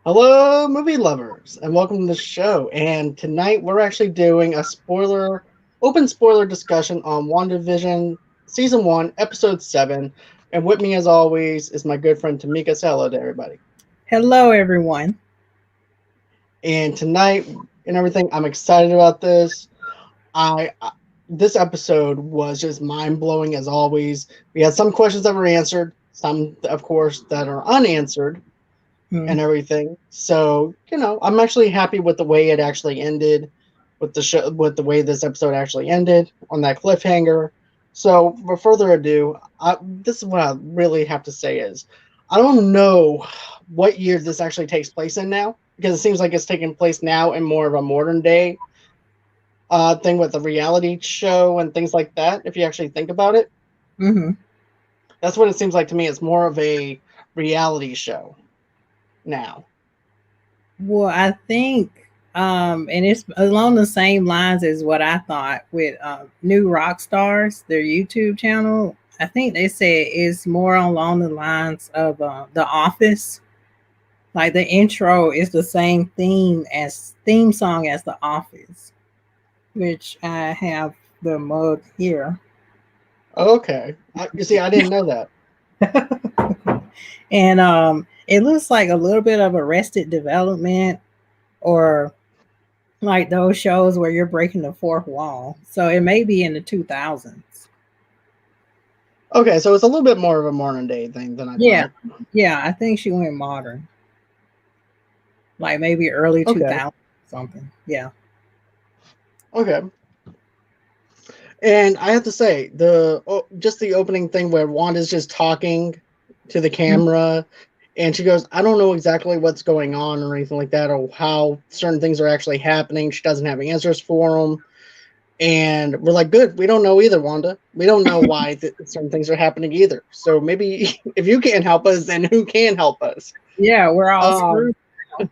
Hello, movie lovers, and welcome to the show. And tonight we're actually doing a open spoiler discussion on WandaVision Season 1, Episode 7. And with me, as always, is my good friend Tomeka. Say hello to everybody. Hello, everyone. And tonight and everything, I'm excited about this. I this episode was just mind blowing as always. We had some questions that were answered, some, of course, that are unanswered Hmm. and everything. So, I'm actually happy with the way it actually ended, with the show, with the way this episode actually ended on that cliffhanger. So, for further ado, this is what I really have to say is, I don't know what year this actually takes place in now, because it seems like it's taking place now in more of a modern day thing with a reality show and things like that. If you actually think about it, Hmm. that's what it seems like to me. It's more of a reality show now. Well, I think, and it's along the same lines as what I thought with New Rock Stars, their YouTube channel. I think they said it's more along the lines of The Office. Like the intro is the same theme song as The Office, which I have the mug here. Okay. You see, I didn't know that. And it looks like a little bit of Arrested Development or like those shows where you're breaking the fourth wall. So it may be in the 2000s. Okay, so it's a little bit more of a modern day thing than I Yeah. thought. Yeah, I think she went modern. Like maybe early Okay. 2000 something. Yeah. Okay. And I have to say, just the opening thing where Wanda's just talking to the Mhm. camera and she goes, I don't know exactly what's going on or anything like that, or how certain things are actually happening. She doesn't have answers for them. And we're like, good, we don't know either, Wanda. We don't know why certain things are happening either. So maybe if you can't help us, then who can help us? Yeah, we're all Um, screwed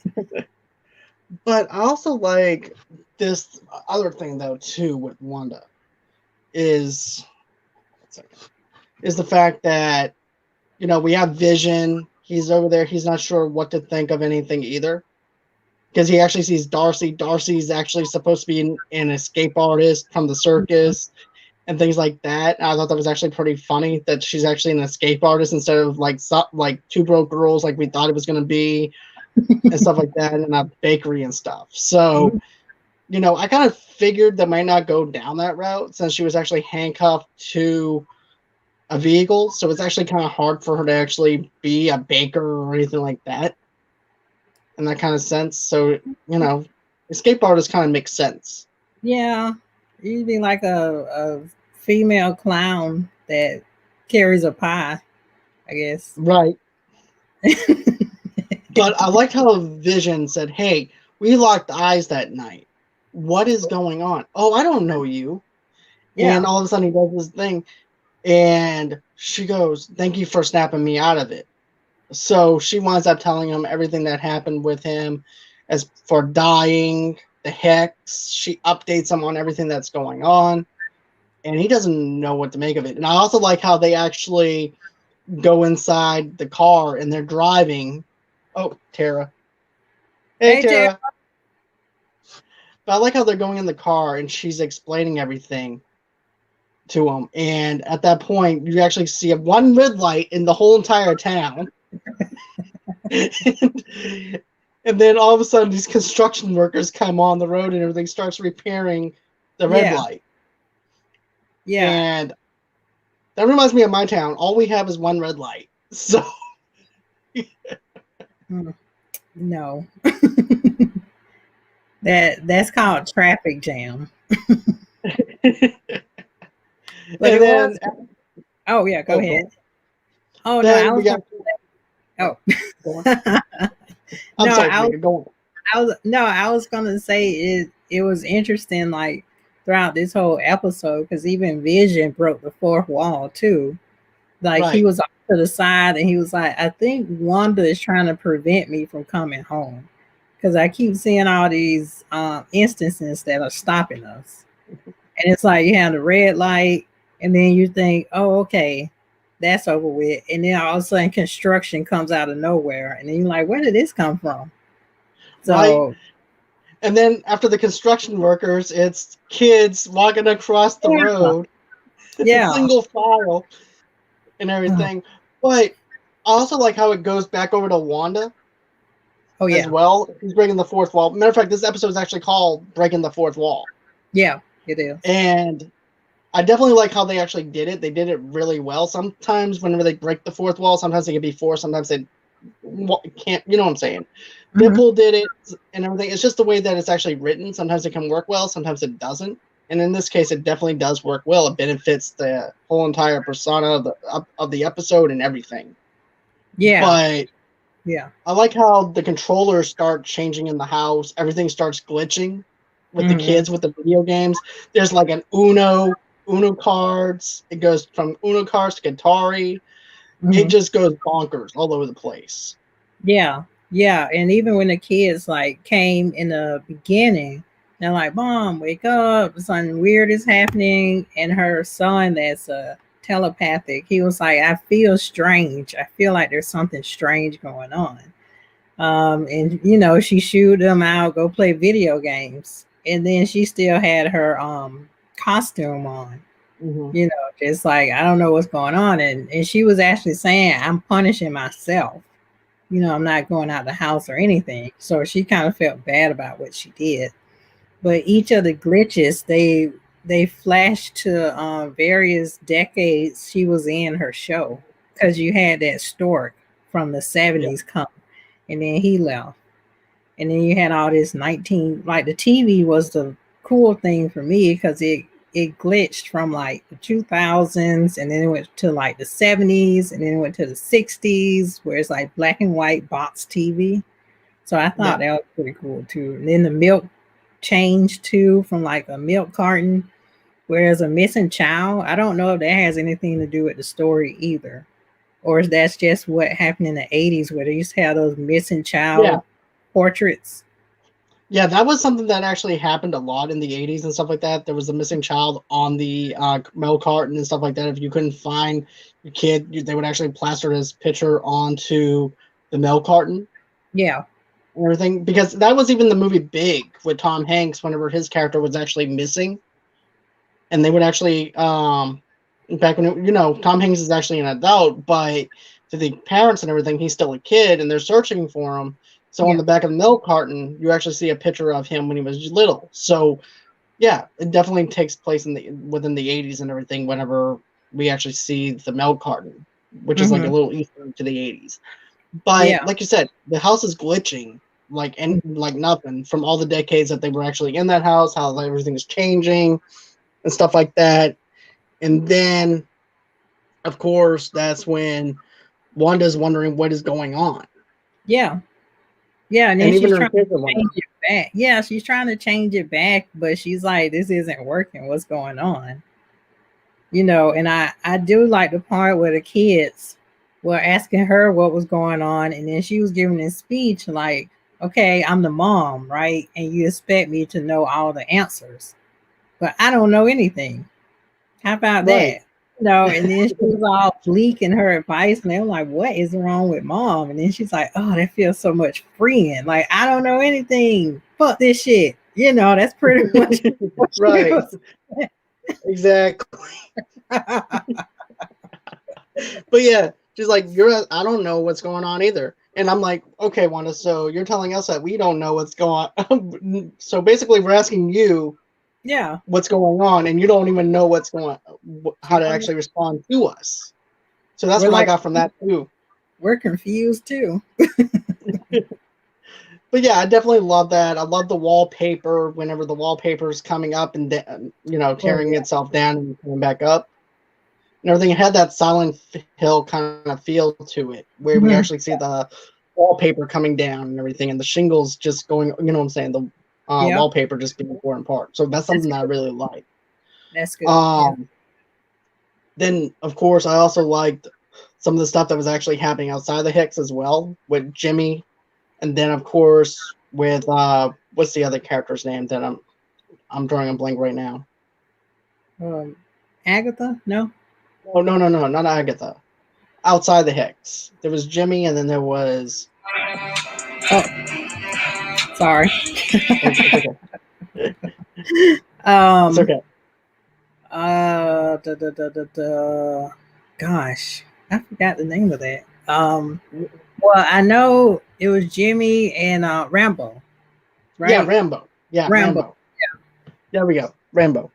now. but I also like this other thing though too with Wanda is is the fact that we have Vision. He's over there. He's not sure what to think of anything either because he actually sees Darcy. Darcy's actually supposed to be an escape artist from the circus and things like that. And I thought that was actually pretty funny that she's actually an escape artist instead of like two broke girls like we thought it was going to be and stuff like that in a bakery and stuff. So I kind of figured they might not go down that route since she was actually handcuffed to a vehicle. So it's actually kind of hard for her to actually be a baker or anything like that in that kind of sense. So, escape artist kind of makes sense. Yeah. You'd be like a female clown that carries a pie, I guess. Right. But I liked how Vision said, hey, we locked eyes that night. What is going on? Oh, I don't know you. And Yeah. all of a sudden he does this thing. And she goes, thank you for snapping me out of it. So she winds up telling him everything that happened with him as for dying, the hex. She updates him on everything that's going on. And he doesn't know what to make of it. And I also like how they actually go inside the car and they're driving. Oh, Tara. Hey, Hey, Tara. Tara. But I like how they're going in the car and she's explaining everything to him. And at that point, you actually see one red light in the whole entire town. and, and then all of a sudden, these construction workers come on the road and everything starts repairing the red Yeah. light. Yeah. And that reminds me of my town. All we have is one red light. So, Mm, no. That's called traffic jam. and But it then, was. Oh yeah, go oh, ahead. go. Oh no, I Then we was got, gonna. Oh go on. I'm no, sorry, Tamika, go on. I was gonna say it was interesting like throughout this whole episode because even Vision broke the fourth wall too. Like he Right. was off to the side and he was like, I think Wanda is trying to prevent me from coming home because I keep seeing all these instances that are stopping us. And it's like you have the red light, and then you think, oh, okay. that's over with. And then all of a sudden construction comes out of nowhere. And then you're like, where did this come from? Right. So And then after the construction workers, it's kids walking across the yeah. road, Yeah. single file and everything. But I also like how it goes back over to Wanda Oh as yeah. well. He's breaking the fourth wall. Matter of fact, this episode is actually called Breaking the Fourth Wall. Yeah, it is. And I definitely like how they actually did it. They did it really well. Sometimes whenever they break the fourth wall, sometimes they can be forced, sometimes they can't, you know what I'm saying? Deadpool did it and everything. It's just the way that it's actually written. Sometimes it can work well, sometimes it doesn't. And in this case, it definitely does work well. It benefits the whole entire persona of the episode and everything. Yeah. But yeah. I like how the controllers start changing in the house. Everything starts glitching with the kids with the video games. There's like an Uno cards. It goes from Uno cards to Atari. It just goes bonkers all over the place. Yeah. Yeah. And even when the kids like came in the beginning, they're like, Mom, wake up. Something weird is happening. And her son that's telepathic, he was like, I feel strange. I feel like there's something strange going on. And you know, she shooed them out, go play video games. And then she still had her costume on. You know, just like I don't know what's going on. And she was actually saying, I'm punishing myself. You know, I'm not going out the house or anything. So she kind of felt bad about what she did. But each of the glitches, they flashed to various decades she was in her show, because you had that stork from the 70s come, and then he left, and then you had all this 19, like the TV was the cool thing for me because it glitched from like the 2000s, and then it went to like the 70s, and then it went to the 60s where it's like black and white box TV. So I thought that was pretty cool too. And then the milk changed too, from like a milk carton, whereas a missing child, I don't know if that has anything to do with the story either, or if that's just what happened in the 80s where they used to have those missing child portraits. Yeah, that was something that actually happened a lot in the 80s and stuff like that. There was a missing child on the milk carton and stuff like that. If you couldn't find your kid, they would actually plaster his picture onto the milk carton. Yeah. And everything. Because that was even the movie Big with Tom Hanks whenever his character was actually missing. And they would actually, back when, you know, Tom Hanks is actually an adult, but to the parents and everything, he's still a kid and they're searching for him. So on the back of the milk carton, you actually see a picture of him when he was little. So yeah, it definitely takes place within the 80s and everything whenever we actually see the milk carton, which is like a little Easter egg to the 80s. But like you said, the house is glitching like nothing from all the decades that they were actually in that house, how everything is changing and stuff like that. And then, of course, that's when Wanda's wondering what is going on. Yeah. Yeah, and then even she's her trying to kids are change it back. Yeah, she's trying to change it back, but she's like, this isn't working. What's going on? You know, and I do like the part where the kids were asking her what was going on, and then she was giving a speech like, okay, I'm the mom, right? And you expect me to know all the answers, but I don't know anything. How about that? You know, and then she was all bleak in her advice, and they were like, what is wrong with mom? And then she's like, oh, that feels so much freeing. Like, I don't know anything. Fuck this shit. You know, that's pretty much what she was. Exactly. But yeah, she's like, I don't know what's going on either. And I'm like, okay, Wanda, so you're telling us that we don't know what's going on. So basically we're asking you what's going on, and you don't even know what's going on, how to actually respond to us. So that's what I got from that too. We're confused too. But yeah, I definitely love that. I love the wallpaper whenever the wallpaper is coming up and tearing itself down and coming back up and everything. It had that Silent Hill kind of feel to it, where we actually see the wallpaper coming down and everything, and the shingles just going. You know what I'm saying? The wallpaper just being torn apart. So that's something that I really like. That's good. Then of course I also liked some of the stuff that was actually happening outside the Hicks as well with Jimmy. And then, of course, with what's the other character's name that I'm drawing a blank right now? Agatha? No, not Agatha. outside the Hex. There was Jimmy, and then there was. Oh, sorry. It's okay. It's um. okay. Gosh, I forgot the name of that. Well, I know it was Jimmy and Rambo, Yeah, right? Rambo. Yeah, Rambo. Rambo. There we go. Rambo.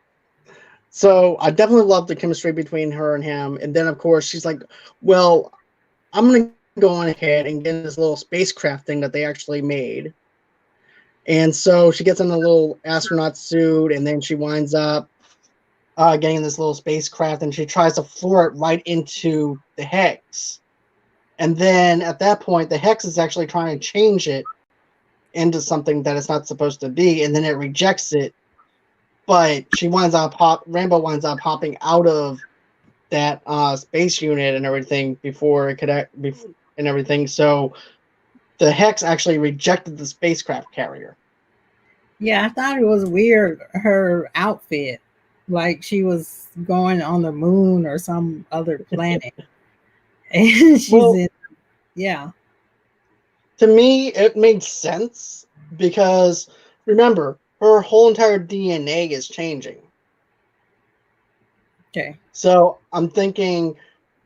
So I definitely love the chemistry between her and him. And then, of course, she's like, well, I'm going to go on ahead and get in this little spacecraft thing that they actually made. And so she gets in a little astronaut suit, and then she winds up getting in this little spacecraft, and she tries to floor it right into the Hex. And then at that point, the Hex is actually trying to change it into something that it's not supposed to be, and then it rejects it. But Rambo winds up hopping out of that space unit and everything before it could and everything. So the Hex actually rejected the spacecraft carrier. Yeah, I thought it was weird her outfit, like she was going on the moon or some other planet, and she's Well, in. Yeah. to me, it made sense because remember, her whole entire DNA is changing. Okay. So I'm thinking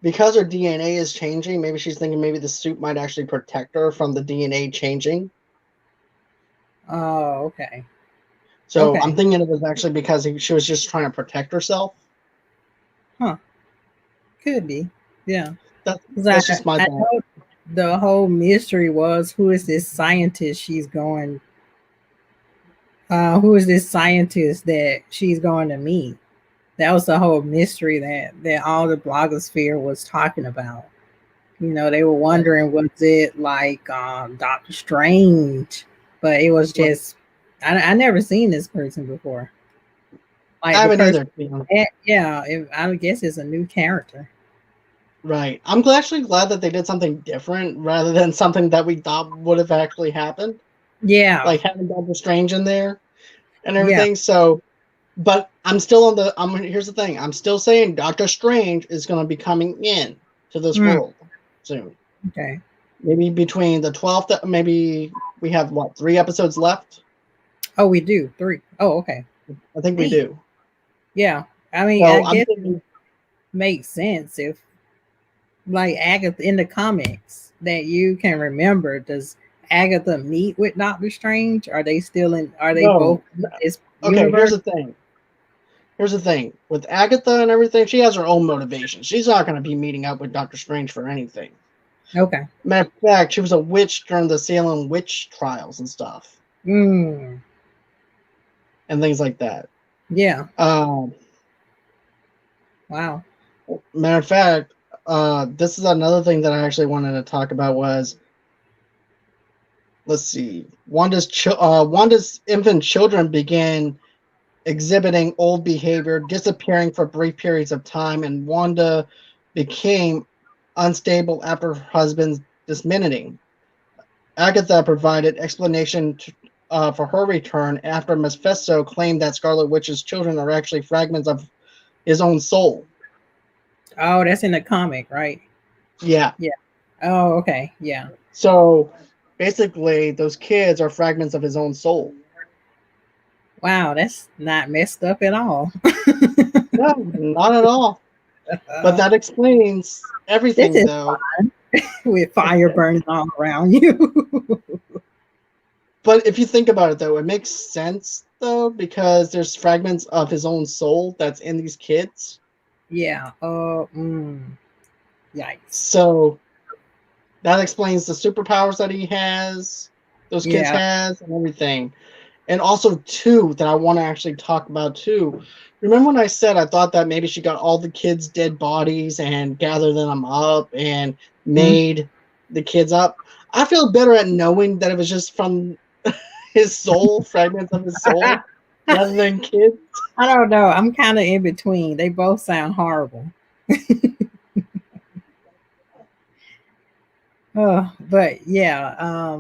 because her DNA is changing, maybe she's thinking maybe the suit might actually protect her from the DNA changing. Oh, okay. So I'm Okay. thinking it was actually because she was just trying to protect herself. Huh. Could be. Yeah. That, 'Cause that's just my I thought. know the whole mystery was who is this scientist she's going who is this scientist that she's going to meet? That was the whole mystery that all the blogosphere was talking about. You know, they were wondering was it like Doctor Strange, but it was Right. just I never seen this person before. I Like the haven't person, either. You know. yeah, I guess it's a new character. Right. I'm actually glad that they did something different rather than something that we thought would have actually happened, Yeah, like having Doctor Strange in there and yeah. everything. So, but I'm still on the. Here's the thing. I'm still saying Doctor Strange is going to be coming in to this Mm, world soon. okay. Maybe between the 12th. Maybe we have what 3 episodes left. Oh, we do 3. Oh, okay. I think we Dang. do. Yeah. I mean, I So I'm guess thinking. makes sense if like Agatha in the comics that you can remember. Does Agatha meet with Doctor Strange? Are they still in? Are they both No. in this Okay. universe? Here's the thing. With Agatha and everything, she has her own motivation. She's not going to be meeting up with Doctor Strange for anything. Okay. Matter of fact, she was a witch during the Salem witch trials and stuff, Mm, and things like that. yeah. Um, Wow. Matter of fact, this is another thing that I actually wanted to talk about was, let's see, Wanda's infant children began exhibiting old behavior, disappearing for brief periods of time, and Wanda became unstable after her husband's dismantling. Agatha provided explanation for her return after Mephisto claimed that Scarlet Witch's children are actually fragments of his own soul. Oh, that's in the comic, right? Yeah. Yeah. Oh, okay. Yeah. So basically, those kids are fragments of his own soul. Wow, that's not messed up at all. No, not at all. But that explains This everything, is though. with fire burning all around you. But if you think about it, though, it makes sense, though, because there's fragments of his own soul that's in these kids. Yeah. Yikes. So that explains the superpowers that he has, those kids Yeah. has, and everything. And also, too, that I want to actually talk about, too. Remember when I said I thought that maybe she got all the kids' dead bodies and gathered them up and Mhm. made the kids up? I feel better at knowing that it was just from his soul, fragments of his soul, rather than kids. I don't know. I'm kind of in between. They both sound horrible. Oh, but yeah,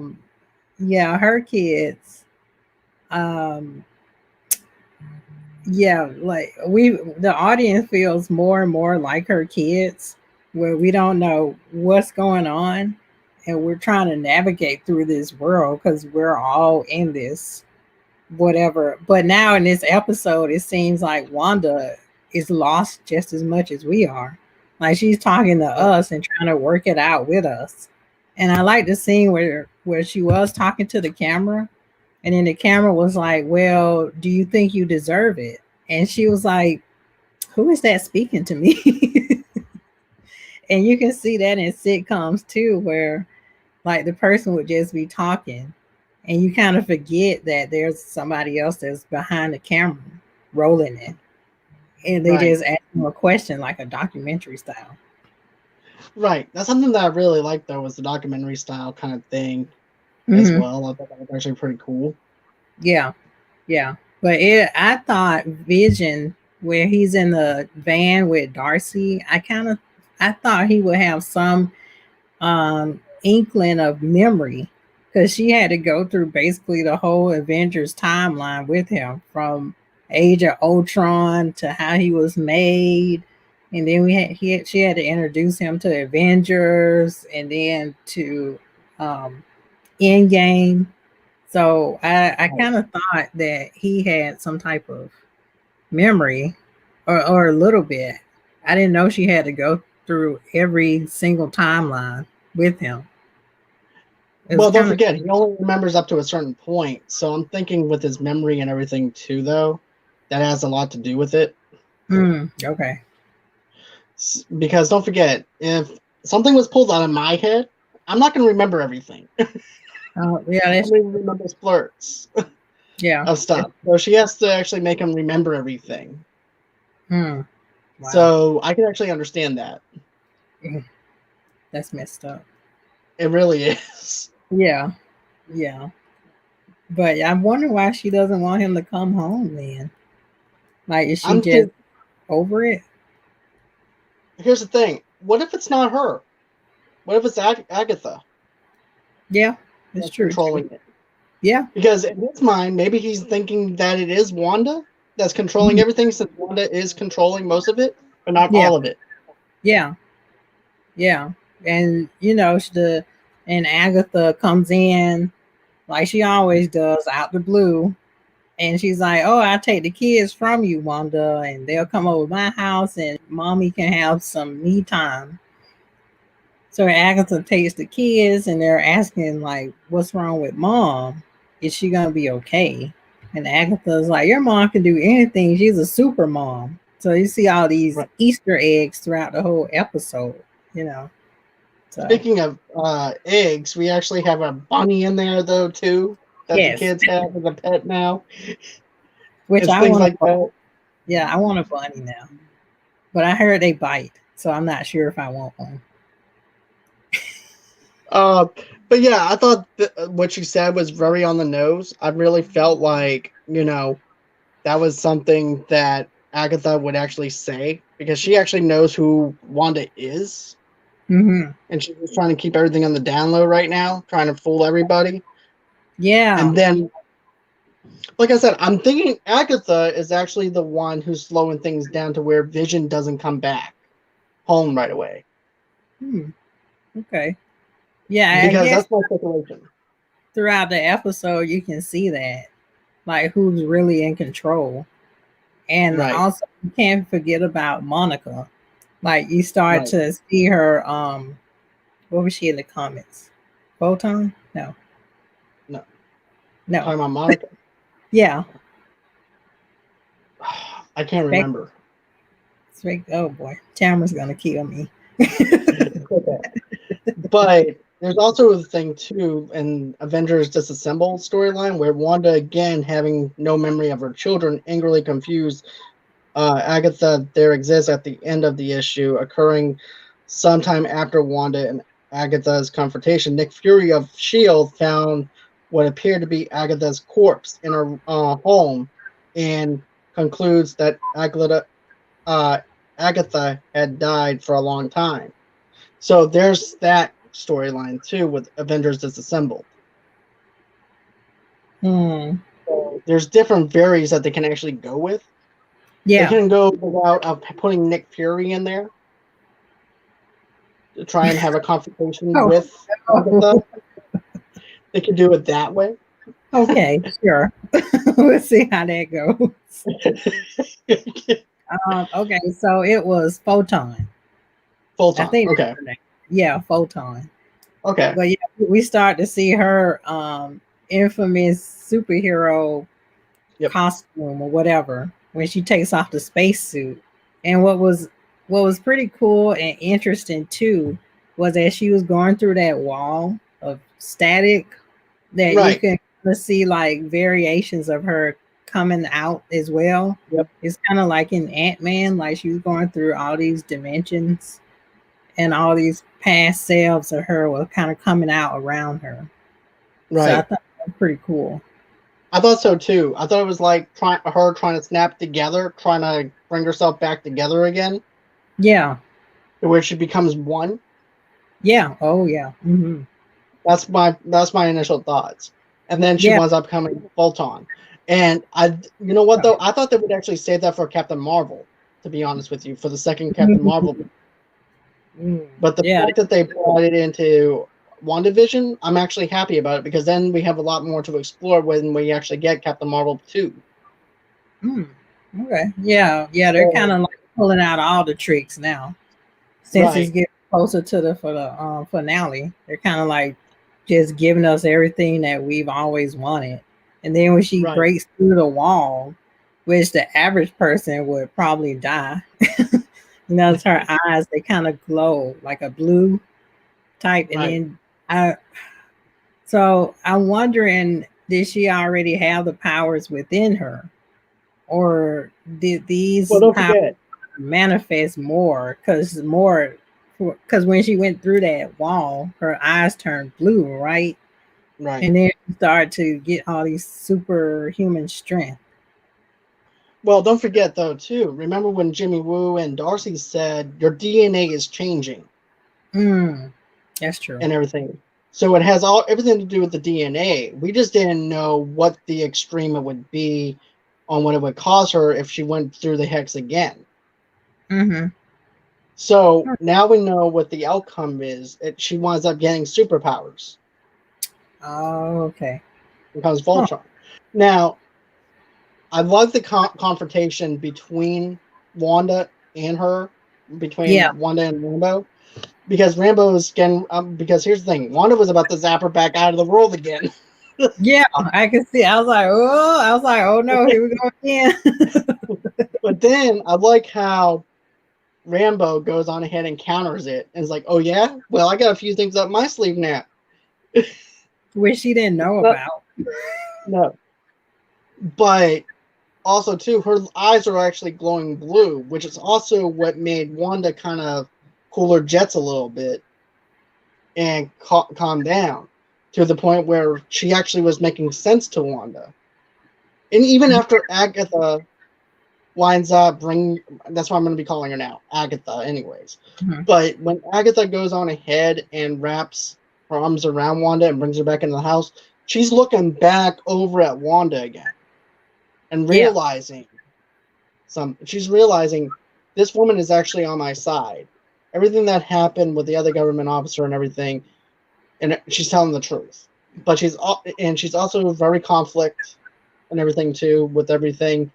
yeah, her kids, um, yeah, like the audience feels more and more like her kids where we don't know what's going on, and we're trying to navigate through this world because we're all in this whatever. But now in this episode, it seems like Wanda is lost just as much as we are. Like she's talking to us and trying to work it out with us. And I like the scene where she was talking to the camera, and then the camera was like, "Well, do you think you deserve it?" And she was like, "Who is that speaking to me?" And you can see that in sitcoms too, where like the person would just be talking and you kind of forget that there's somebody else that's behind the camera rolling it. And they Right. just ask them a question like a documentary style. Right. That's something that I really liked though, was the documentary style kind of thing as Mm-hmm. well. I thought that was actually pretty cool. Yeah. Yeah. But I thought Vision, where he's in the van with Darcy, I thought he would have some inkling of memory because she had to go through basically the whole Avengers timeline with him from Age of Ultron to how he was made. And then she had to introduce him to Avengers and then to um, Endgame. So I Right. kind of thought that he had some type of memory or a little bit. I didn't know she had to go through every single timeline with him. It was Well, don't kind of forget, he only remembers up to a certain point. So I'm thinking with his memory and everything too, though, that has a lot to do with it. okay. Because don't forget, if something was pulled out of my head, I'm not going to remember everything. Oh yeah, I'm going to remember splurts yeah. of stuff. So she has to actually make him remember everything. Wow. So I can actually understand that. That's messed up. It really is. Yeah. Yeah. But I wonder why she doesn't want him to come home then. Like, is she I'm just think, over it? Here's the thing. What if it's not her? What if it's Agatha Yeah, it's that's true. controlling it? Yeah. Because in his mind, maybe he's thinking that it is Wanda that's controlling Mhm. everything, since Wanda is controlling most of it, but not Yeah. all of it. Yeah. Yeah. And and Agatha comes in like she always does out the blue. And she's like, "Oh, I'll take the kids from you, Wanda, and they'll come over to my house and mommy can have some me time." So Agatha takes the kids and they're asking, like, what's wrong with mom? Is she gonna be okay? And Agatha's like, your mom can do anything. She's a super mom. So you see all these Right. Easter eggs throughout the whole episode, you know. So Speaking of eggs, we actually have a bunny in there though too that the yes, kids have as a pet now. which It's I things want like to. that. Yeah, I want a bunny now, but I heard they bite, so I'm not sure if I want one. Uh, but yeah, I thought what you said was very on the nose. I really felt like, that was something that Agatha would actually say, because she actually knows who Wanda is, Mm-hmm. and she's just trying to keep everything on the down low right now, trying to fool everybody. Yeah. And then, like I said, I'm thinking Agatha is actually the one who's slowing things down to where Vision doesn't come back home right away. Hmm. Okay. Yeah, I Because guess that's my speculation. throughout the episode you can see that, like who's really in control. And Right, also you can't forget about Monica. Like you start right. to see her what was she in the comments? Photon? No. No. No. Talking about Monica? Yeah. I can't Spec, remember. oh boy. Tamara's gonna kill me. Okay. But there's also the thing too in Avengers Disassemble storyline where Wanda, again having no memory of her children, angrily confused Agatha there exists at the end of the issue, occurring sometime after Wanda and Agatha's confrontation. Nick Fury of S.H.I.E.L.D. found what appeared to be Agatha's corpse in her home, and concludes that Agatha had died for a long time. So there's that storyline too with Avengers Disassembled. Hmm. So there's different varies that they can actually go with. They Yeah. can go without putting Nick Fury in there. to try and have a confrontation Oh, with oh, Agatha. They could do it that way. okay, sure. We'll see how that goes. Okay, so it was Photon. I Photon. think that's Okay. her name. Yeah, Photon. Okay. But yeah, we start to see her infamous superhero Yep. costume or whatever when she takes off the spacesuit. And what was pretty cool and interesting too was that she was going through that wall of static that you Right. can see like variations of her coming out as well. Yep. It's kind of like in Ant-Man, like she was going through all these dimensions and all these past selves of her were kind of coming out around her. So I Right. thought that was pretty cool. I thought so too. I thought it was like her trying to snap together, trying to bring herself back together again, Yeah. to where she becomes one. Yeah. Oh yeah. Hmm. That's my initial thoughts. And then she Yeah. winds up becoming Photon. And you know what though? I thought they would actually save that for Captain Marvel, to be honest with you, for the second Captain Marvel. But the Yeah. fact that they brought it into WandaVision, I'm actually happy about it, because then we have a lot more to explore when we actually get Captain Marvel 2. Mm. Okay. Yeah. Yeah. They're kind So, of like pulling out all the tricks now since it's right, getting closer to the finale. They're kind of like just giving us everything that we've always wanted. And then when she right, breaks through the wall, which the average person would probably die, it's her eyes, they kind of glow like a blue type. And right. then I, so I'm wondering, did she already have the powers within her? Or did Well, these don't powers forget, manifest because when she went through that wall, her eyes turned blue, right? right. And then she started to get all these superhuman strength. Well, don't forget though too. Remember when Jimmy Woo and Darcy said your DNA is changing Mm, that's true. and everything. So it has everything to do with the DNA. We just didn't know what the extreme it would be on what it would cause her if she went through the hex again. Mm-hmm. So now we know what the outcome is. She winds up getting superpowers. Oh, okay. Becomes Huh. Voltron. Now, I love the confrontation between Wanda and her, Yeah. between Wanda and Rambo, because Rambo is getting. Because here's the thing: Wanda was about to zap her back out of the world again. Yeah, I can see. I was like, oh no, here we go again. But then I like how Rambo goes on ahead and counters it and is like, "Oh yeah, well I got a few things up my sleeve now." Which she didn't know But, about. no, but also too, her eyes are actually glowing blue, which is also what made Wanda kind of cool her jets a little bit and calm down to the point where she actually was making sense to Wanda. And even after Agatha winds up that's why I'm going to be calling her now Agatha anyways. Mhm. But when Agatha goes on ahead and wraps her arms around Wanda and brings her back into the house, she's looking back over at Wanda again and Yeah. she's realizing this woman is actually on my side. Everything that happened with the other government officer and everything, and she's telling the truth. But she's also very conflict and everything too with everything,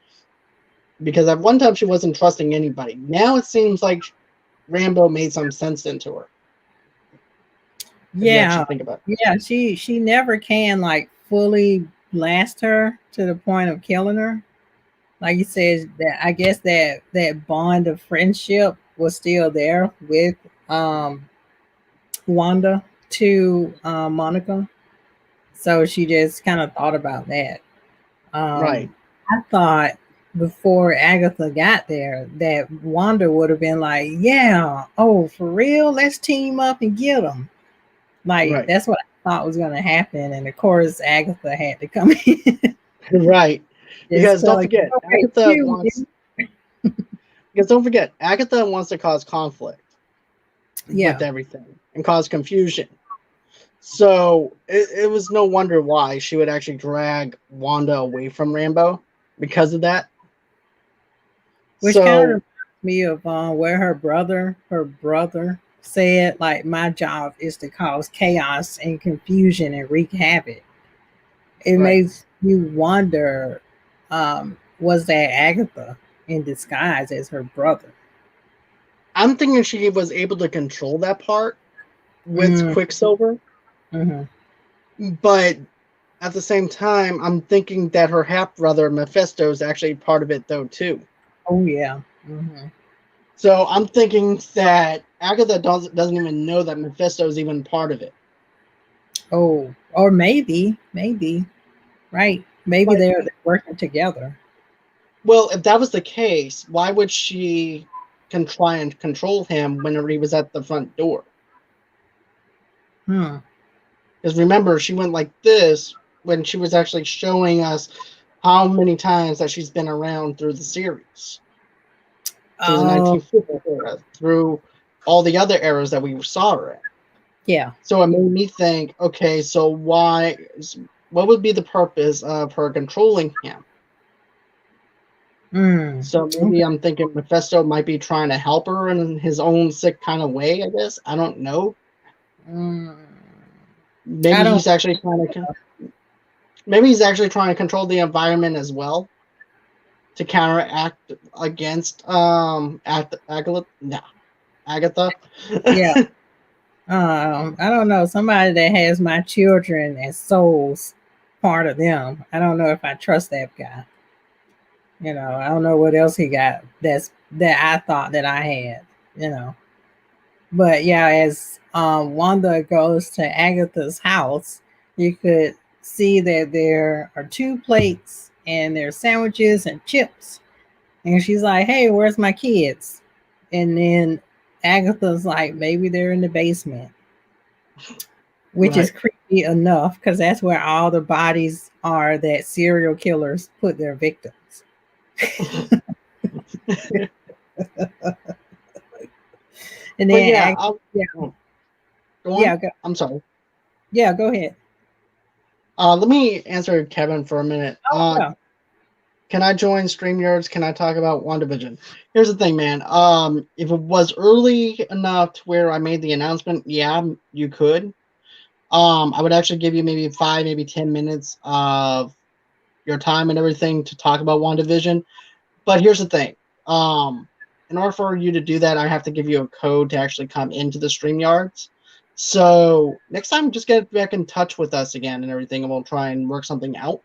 because at one time she wasn't trusting anybody. Now it seems like Rambo made some sense into her. If you actually Yeah. think about it. Yeah. She never can like fully blast her to the point of killing her. Like you said, that I guess that bond of friendship was still there with um Wanda to Monica. So she just kind of thought about that. Right. I thought before Agatha got there that Wanda would have been like, "Yeah, oh for real, let's team up and get them." Like Right. that's what I thought was going to happen, and of course Agatha had to come in. Right. Just Because don't tell her, forget, okay, cute. Don't forget, Agatha wants to cause conflict with Yeah, everything and cause confusion. So it was no wonder why she would actually drag Wanda away from Rambo because of that. which kind of So reminds me of where her brother said, like, my job is to cause chaos and confusion and wreak havoc. It Right. makes you wonder, was that Agatha in disguise as her brother? I'm thinking she was able to control that part with Mm, Quicksilver, hmm. but at the same time, I'm thinking that her half brother Mephisto is actually part of it though too. Oh, yeah. Hmm. So I'm thinking that Agatha doesn't even know that Mephisto is even part of it. Oh, or maybe, right? Maybe But they're working together. well, if that was the case, why would she can try and control him whenever he was at the front door? Hmm. Because remember, she went like this when she was actually showing us how many times that she's been around through the series, through the Oh, 1950s era, through all the other eras that we saw her in. yeah. So it made me think, okay, so what would be the purpose of her controlling him? Mm. So maybe Okay. I'm thinking Mephisto might be trying to help her in his own sick kind of way, I guess. I don't know. Mm. I Maybe don't. he's actually maybe he's actually trying to control the environment as well to counteract against Agatha. Yeah. I don't know. Somebody that has my children as souls, part of them. I don't know if I trust that guy. I don't know what else he got that I thought that I had. You know, but yeah, as Wanda goes to Agatha's house, you could see that there are two plates and there's sandwiches and chips, and she's like, "Hey, where's my kids?" And then Agatha's like, "Maybe they're in the basement." Which is Right. creepy enough because that's where all the bodies are that serial killers put their victims. And But then, yeah, yeah, go on. yeah, go, I'm sorry. yeah, go ahead. Let me answer Kevin for a minute. Oh, yeah. Can I join StreamYards? Can I talk about WandaVision? Here's the thing, man. If it was early enough to where I made the announcement, yeah, you could. I would actually give you maybe 5, maybe 10 minutes of your time and everything to talk about WandaVision. But here's the thing. In order for you to do that, I have to give you a code to actually come into the StreamYards. So next time, just get back in touch with us again and everything, and we'll try and work something out.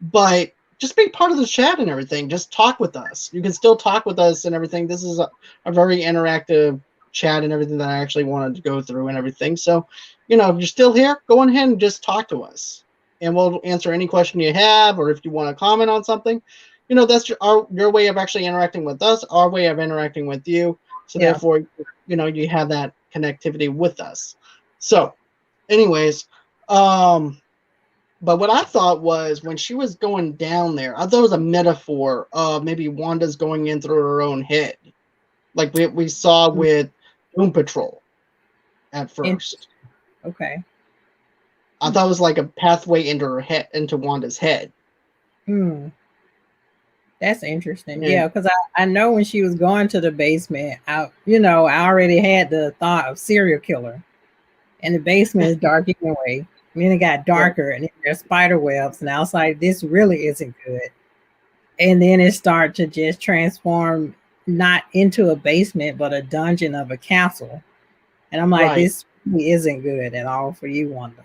But just be part of the chat and everything. Just talk with us. You can still talk with us and everything. This is a very interactive chat and everything that I actually wanted to go through and everything. So, if you're still here, go ahead and just talk to us. And we'll answer any question you have, or if you want to comment on something. That's your way of actually interacting with us, our way of interacting with you. So Yeah. therefore, you have that connectivity with us. So, anyways, but what I thought was when she was going down there, I thought it was a metaphor of maybe Wanda's going in through her own head, like we saw Mm, with Doom Patrol at first. interesting. Okay. I thought it was like a pathway into her head, into Wanda's head. Hmm. That's interesting. And Yeah, because I know when she was going to the basement, I already had the thought of serial killer. And the basement is dark anyway. And then it got right, darker, and then there's spider webs, and I was like, this really isn't good. And then it started to just transform not into a basement, but a dungeon of a castle. And I'm like, right, this really isn't good at all for you, Wanda.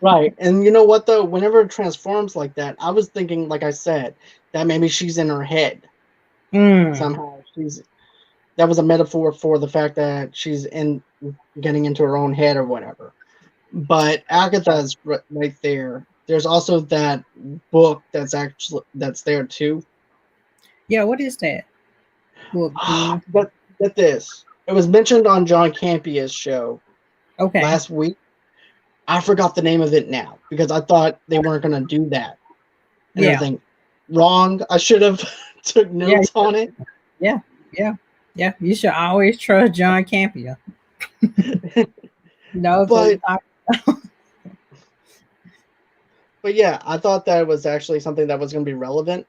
right. And you know what though? Whenever it transforms like that, I was thinking, like I said, that maybe she's in her head Mm, somehow. That was a metaphor for the fact that she's getting into her own head or whatever. But Agatha's right there. There's also that book that's there too. yeah, what is that book? Do you know? But get this, it was mentioned on John Campia's show Okay. last week. I forgot the name of it now because I thought they weren't going to do that and Yeah. everything. Wrong. I should have took Yeah. notes on it. Yeah. Yeah. Yeah. You should always trust John Campia. Knows what he's but talking. but yeah, I thought that it was actually something that was going to be relevant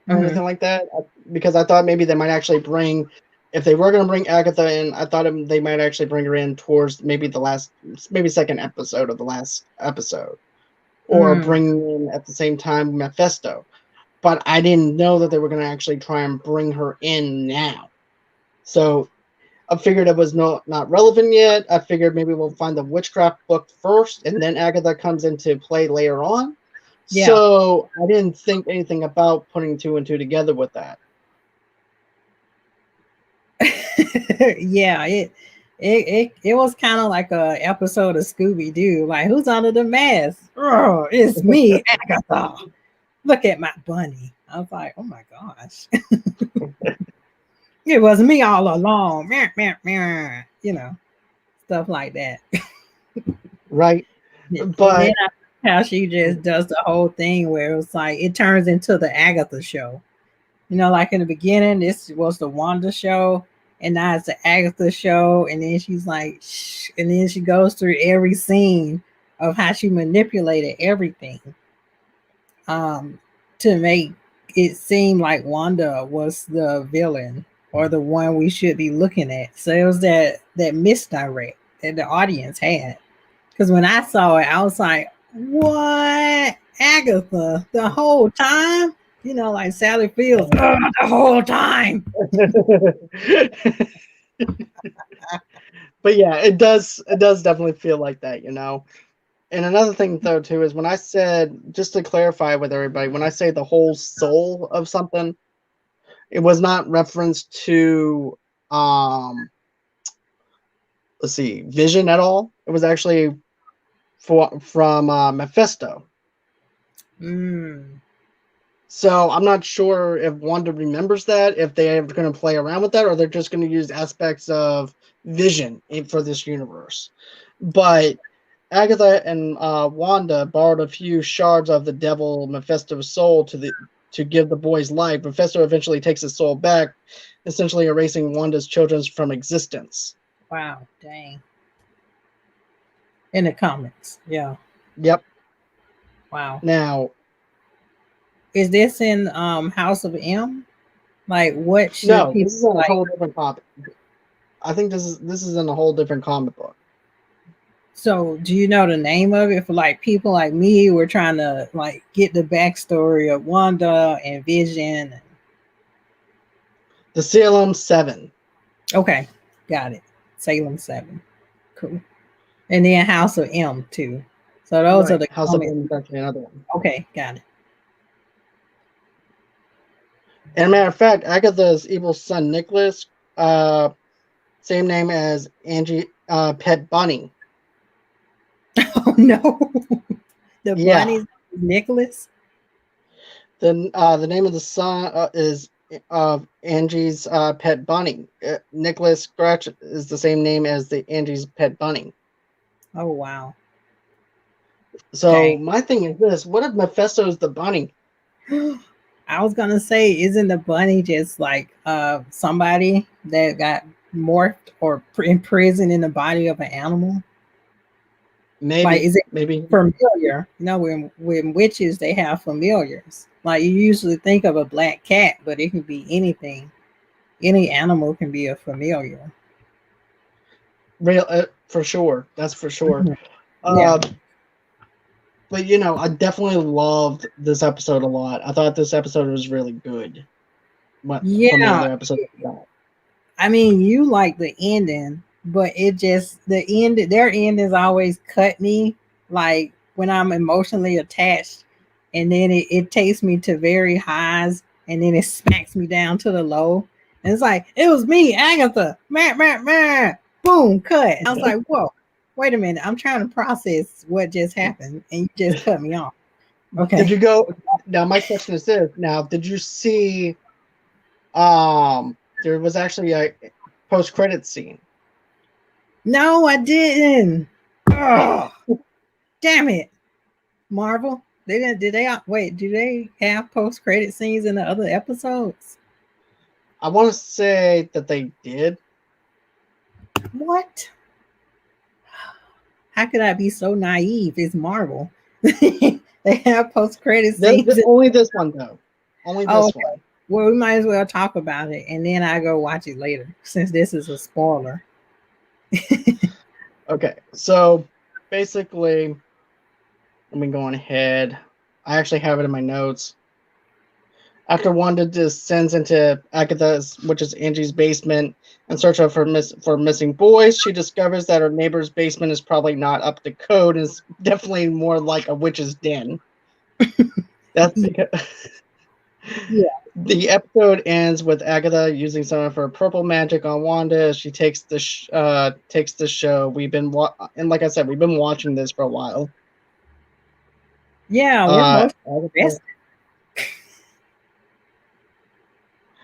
or Mm-hmm. anything like that because I thought maybe they might actually bring if they were going to bring Agatha in, I thought they might actually bring her in towards maybe second episode of the last episode, or bring in at the same time Mephisto. But I didn't know that they were going to actually try and bring her in now. So I figured it was not relevant yet. I figured maybe we'll find the witchcraft book first, and then Agatha comes into play later on. Yeah. So I didn't think anything about putting 2 and 2 together with that. Yeah, it was kind of like a episode of Scooby-Doo. Like, who's under the mask? Oh, it's me, Agatha. Look at my bunny. I was like, oh my gosh. It was me all along. You know, stuff like that. Right. But then how she just does the whole thing where it was like, it turns into the Agatha show. You know, like in the beginning, this was the Wanda show, and now it's the Agatha show. And then she's like, shh, and then she goes through every scene of how she manipulated everything to make it seem like Wanda was the villain or the one we should be looking at. So it was that misdirect that the audience had. Because when I saw it, I was like, what? Agatha the whole time? You know, like Sally Fields, the whole time. But yeah, it does definitely feel like that, you know. And another thing though too is when I said, just to clarify with everybody, when I say the whole soul of something, it was not reference to let's see, Vision at all. It was actually from Mephisto. So I'm not sure if Wanda remembers that, if they're going to play around with that, or they're just going to use aspects of Vision for this universe. But Agatha and Wanda borrowed a few shards of the devil Mephisto's soul to give the boy's life. Mephisto eventually takes his soul back, essentially erasing Wanda's children from existence. Wow, dang. In the comics, yeah. Yep. Wow. Now, is this in House of M? Like, what should no, people this is in like? a whole different comic. I think this is in a whole different comic book. So, do you know the name of it for like people like me? We're trying to like get the backstory of Wanda and Vision. The Salem 7. Okay, got it. Salem 7. Cool. And then House of M too. So those are the House of M is actually another one. Okay, got it. And a matter of fact, Agatha's evil son Nicholas, same name as Angie Pet Bunny. Oh no. The bunny's Nicholas? The name of the son is Angie's Pet Bunny. Nicholas Scratch is the same name as the Angie's Pet Bunny. Oh wow. So dang. My thing is this: what if Mephisto's the bunny? I was gonna say, isn't the bunny just like somebody that got morphed or imprisoned in the body of an animal? Maybe. Like, is it maybe familiar? You know, when witches, they have familiars. Like, you usually think of a black cat, but it can be anything. Any animal can be a familiar. Real, for sure. That's for sure. Mm-hmm. Yeah. But you know, I definitely loved this episode a lot. I thought this episode was really good. From the other episodes. I mean, you like the ending, but it just their endings always cut me. Like when I'm emotionally attached, and then it takes me to very highs, and then it smacks me down to the low. And it's like, it was me, Agatha. Boom, cut. I was like, whoa. Wait a minute, I'm trying to process what just happened, and you just cut me off. Okay. Did you go? Now, my question is this. Now, did you see? There was actually a post-credit scene. No, I didn't. Oh, damn it, Marvel. They didn't. Did they? Wait, do they have post-credit scenes in the other episodes? I want to say that they did. What? How could I be so naive? It's Marvel. They have post-credit scenes. Only this one, though. Only this one. Well, we might as well talk about it, and then I go watch it later, since this is a spoiler. Okay, so basically, let me go on ahead. I actually have it in my notes. After Wanda descends into Agatha's, which is Angie's basement, in search of her missing boys, she discovers that her neighbor's basement is probably not up to code and is definitely more like a witch's den. That's because Yeah. the episode ends with Agatha using some of her purple magic on Wanda as she takes the show. We've been and like I said, we've been watching this for a while. Yeah, we're both Agatha,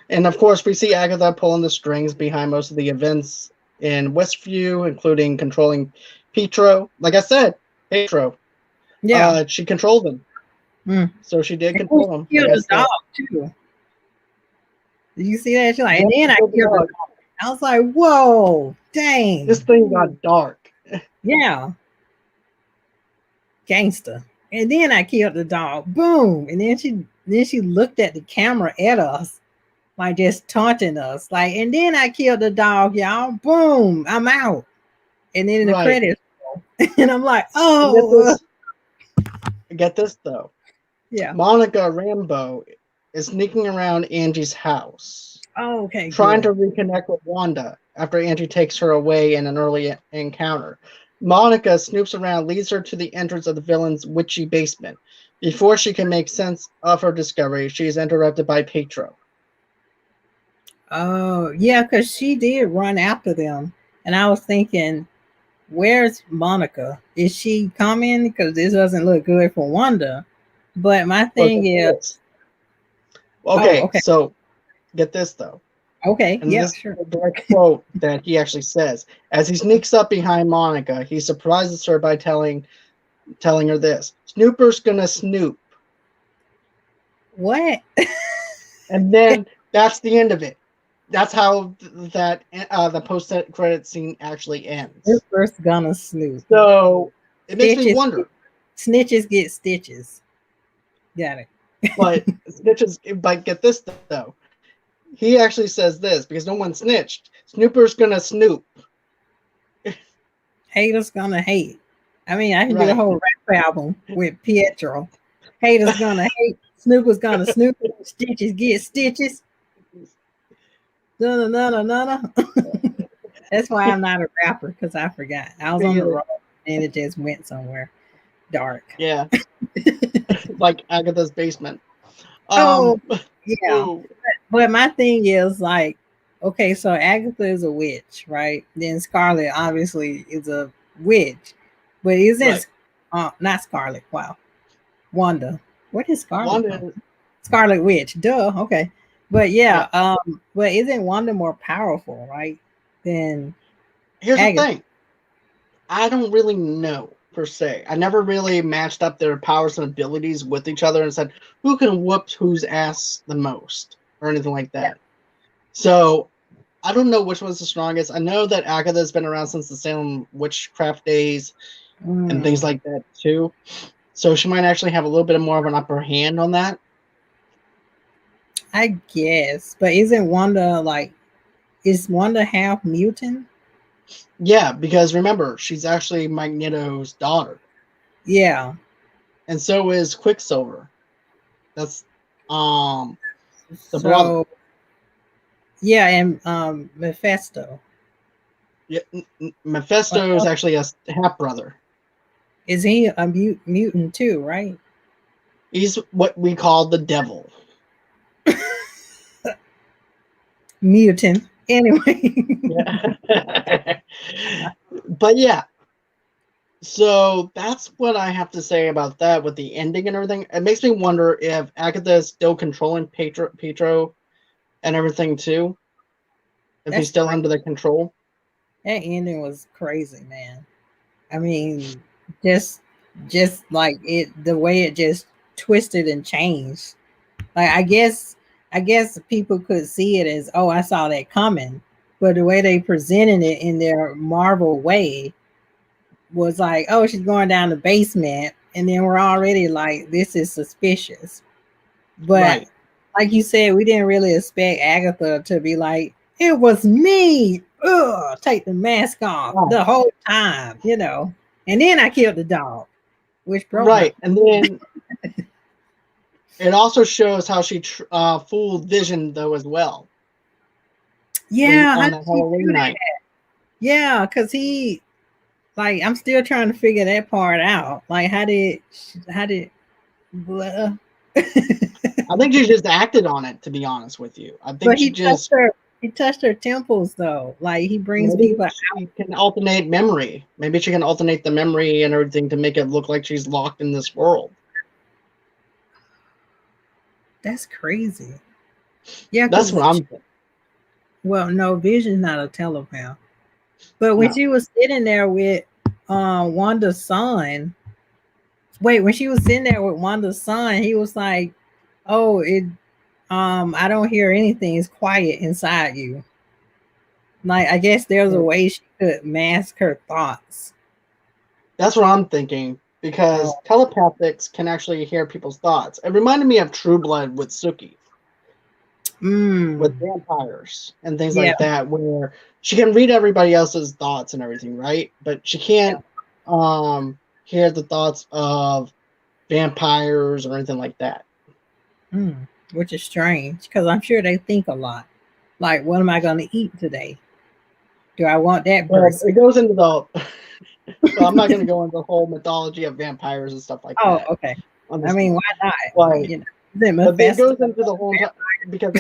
and of course, we see Agatha pulling the strings behind most of the events in Westview, including controlling Pietro. Like I said, Pietro. Yeah. She controlled him. Mm. So she did control him. She killed a dog too. Did you see that? She's like, and then I killed the dog. I was like, whoa, dang. This thing got dark. Yeah. Gangster. And then I killed the dog. Boom. And then she looked at the camera at us, like just taunting us. Like, and then I killed the dog, y'all. Boom. I'm out. And then in the credits. And I'm like, oh. Get this though. Yeah. Monica Rambeau is sneaking around Angie's house. Oh, okay. Trying to reconnect with Wanda after Angie takes her away in an early encounter. Monica snoops around, leads her to the entrance of the villain's witchy basement. Before she can make sense of her discovery, she is interrupted by Pietro. Oh, yeah, because she did run after them. And I was thinking, where's Monica? Is she coming? Because this doesn't look good for Wanda. But my thing is... Okay, so get this, though. Okay, and yeah, this sure. Is a direct quote that he actually says. As he sneaks up behind Monica, he surprises her by telling her this. Snooper's gonna snoop. What? And then that's the end of it. That's how the post-credit scene actually ends. Snooper's gonna snoop. So it makes me wonder. Snitches get stitches. Got it. But get this though. He actually says this because no one snitched. Snooper's gonna snoop. Haters gonna hate. I mean, I can do a whole rap album with Pietro. Haters gonna hate. Snooper's gonna snoop. Stitches get stitches. No. That's why I'm not a rapper, because I forgot. I was on the road and it just went somewhere dark. Yeah. Like Agatha's basement. Yeah. But my thing is like, okay, so Agatha is a witch, right? Then Scarlet obviously is a witch. But isn't not Scarlet, wow. Wanda. What is Scarlet? Scarlet Witch. Duh. Okay. But yeah, but isn't Wanda more powerful, right? Than Here's Agatha. The thing. I don't really know per se. I never really matched up their powers and abilities with each other and said who can whoop whose ass the most or anything like that. Yeah. So I don't know which one's the strongest. I know that Agatha's been around since the Salem witchcraft days and things like that too. So she might actually have a little bit more of an upper hand on that. I guess, but isn't Wanda is Wanda half mutant? Yeah, because remember, she's actually Magneto's daughter. Yeah. And so is Quicksilver. That's the brother. Yeah, and Mephisto. Yeah, Mephisto is actually a half brother. Is he a mutant too, right? He's what we call the devil. Mutant. Anyway. Yeah. But yeah. So that's what I have to say about that with the ending and everything. It makes me wonder if Agatha is still controlling Pietro and everything too. If he's still under their control. That ending was crazy, man. I mean, just like it, the way it just twisted and changed. Like I guess people could see it as, oh, I saw that coming, but the way they presented it in their Marvel way was like, oh, she's going down the basement, and then we're already like, this is suspicious. But like you said, we didn't really expect Agatha to be like, it was me. Ugh, take the mask off Right. the whole time, you know. And then I killed the dog, which broke my. Right. And then it also shows how she fooled Vision, though, as well. Yeah, how On did that she Halloween do night. that? Yeah, because he, like, I'm still trying to figure that part out. Like, blah. I think she just acted on it, to be honest with you. I think But she just he touched her temples though. Like he brings maybe people out. she can alternate memory. Maybe she can alternate the memory and everything to make it look like she's locked in this world. That's crazy. Yeah, That's what I'm thinking. well, no, Vision's not a telepath. But when No. she was sitting there with Wanda's son, when she was sitting there with Wanda's son, he was like, "Oh, I don't hear anything. It's quiet inside you." Like, I guess there's a way she could mask her thoughts. That's what I'm thinking, because telepathics can actually hear people's thoughts. It reminded me of True Blood with Suki, with vampires and things like that, where she can read everybody else's thoughts and everything, right? But she can't hear the thoughts of vampires or anything like that. Which is strange, because I'm sure they think a lot. Like, what am I going to eat today? Do I want that person? It goes into the. Well, I'm not going to go into the whole mythology of vampires and stuff like that. Oh, okay. I mean, why not? Like, you know, but it goes into the whole because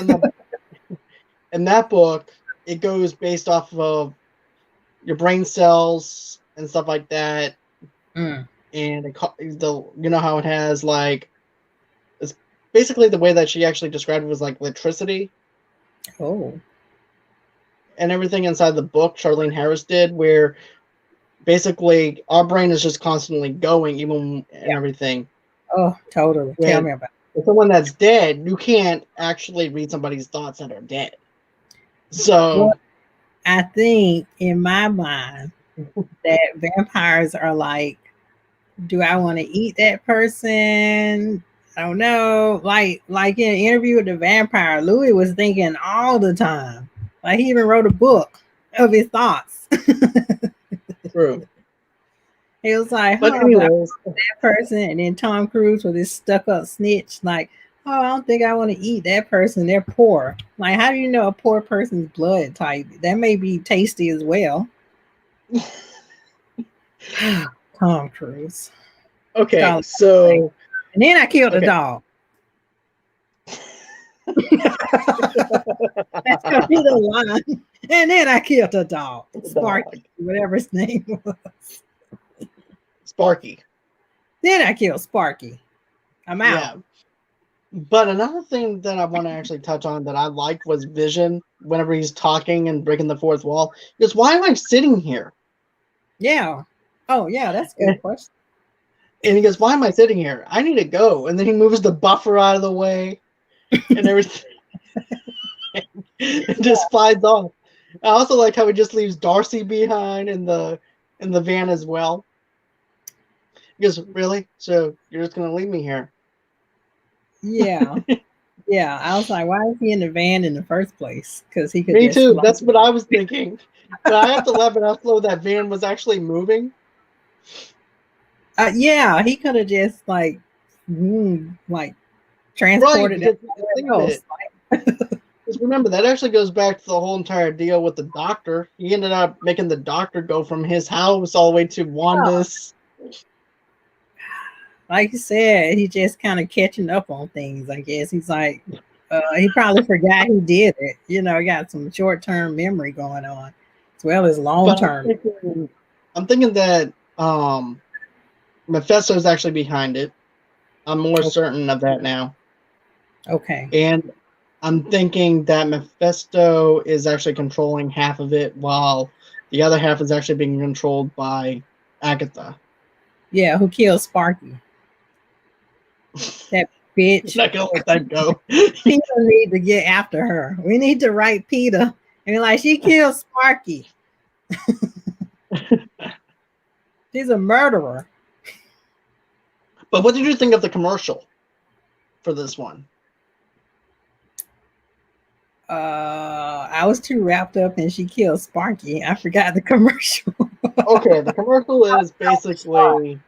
in that book, it goes based off of your brain cells and stuff like that, and you know how it has like, it's basically the way that she actually described it was like electricity. Oh. And everything inside the book Charlene Harris did, where basically our brain is just constantly going, even and everything. Oh, totally. Tell me about it. With someone that's dead, you can't actually read somebody's thoughts that are dead. So I think in my mind that vampires are like, do I want to eat that person? I don't know. Like in an interview with the vampire, Louis was thinking all the time. Like he even wrote a book of his thoughts. True. He was like, but anyways, that person, and then Tom Cruise with his stuck-up snitch, like, oh, I don't think I want to eat that person. They're poor. Like, how do you know a poor person's blood type? That may be tasty as well. Tom Cruise. Okay, so and then I killed a dog. That's gonna be the line. And then I killed a dog, Sparky, whatever his name was. Sparky. Then I killed Sparky. I'm out. Yeah. But another thing that I want to actually touch on that I liked was Vision. Whenever he's talking and breaking the fourth wall, he goes, "Why am I sitting here?" Yeah. Oh, yeah, that's a good question. And he goes, "Why am I sitting here? I need to go." And then he moves the buffer out of the way and everything. And just flies off. I also like how he just leaves Darcy behind in the van as well. He goes, "Really? So you're just gonna leave me here?" Yeah. Yeah. I was like, why is he in the van in the first place? Because he could. Me too. That's what I was thinking. But I have to laugh at how slow that van was actually moving. Yeah, he could have just like transported it. Because remember, that actually goes back to the whole entire deal with the doctor. He ended up making the doctor go from his house all the way to Wanda's. Like you said, he just kind of catching up on things, I guess. He's like, he probably forgot he did it. You know, got some short-term memory going on, as well as long-term. I'm thinking that Mephisto's actually behind it. I'm more certain of that now. Okay. And I'm thinking that Mephisto is actually controlling half of it, while the other half is actually being controlled by Agatha. Yeah, who killed Sparky? That bitch. Not gonna let that go. Peter need to get after her. We need to write Peter and be like, she killed Sparky. She's a murderer. But what did you think of the commercial for this one? I was too wrapped up and she killed Sparky. I forgot the commercial. Okay, the commercial is basically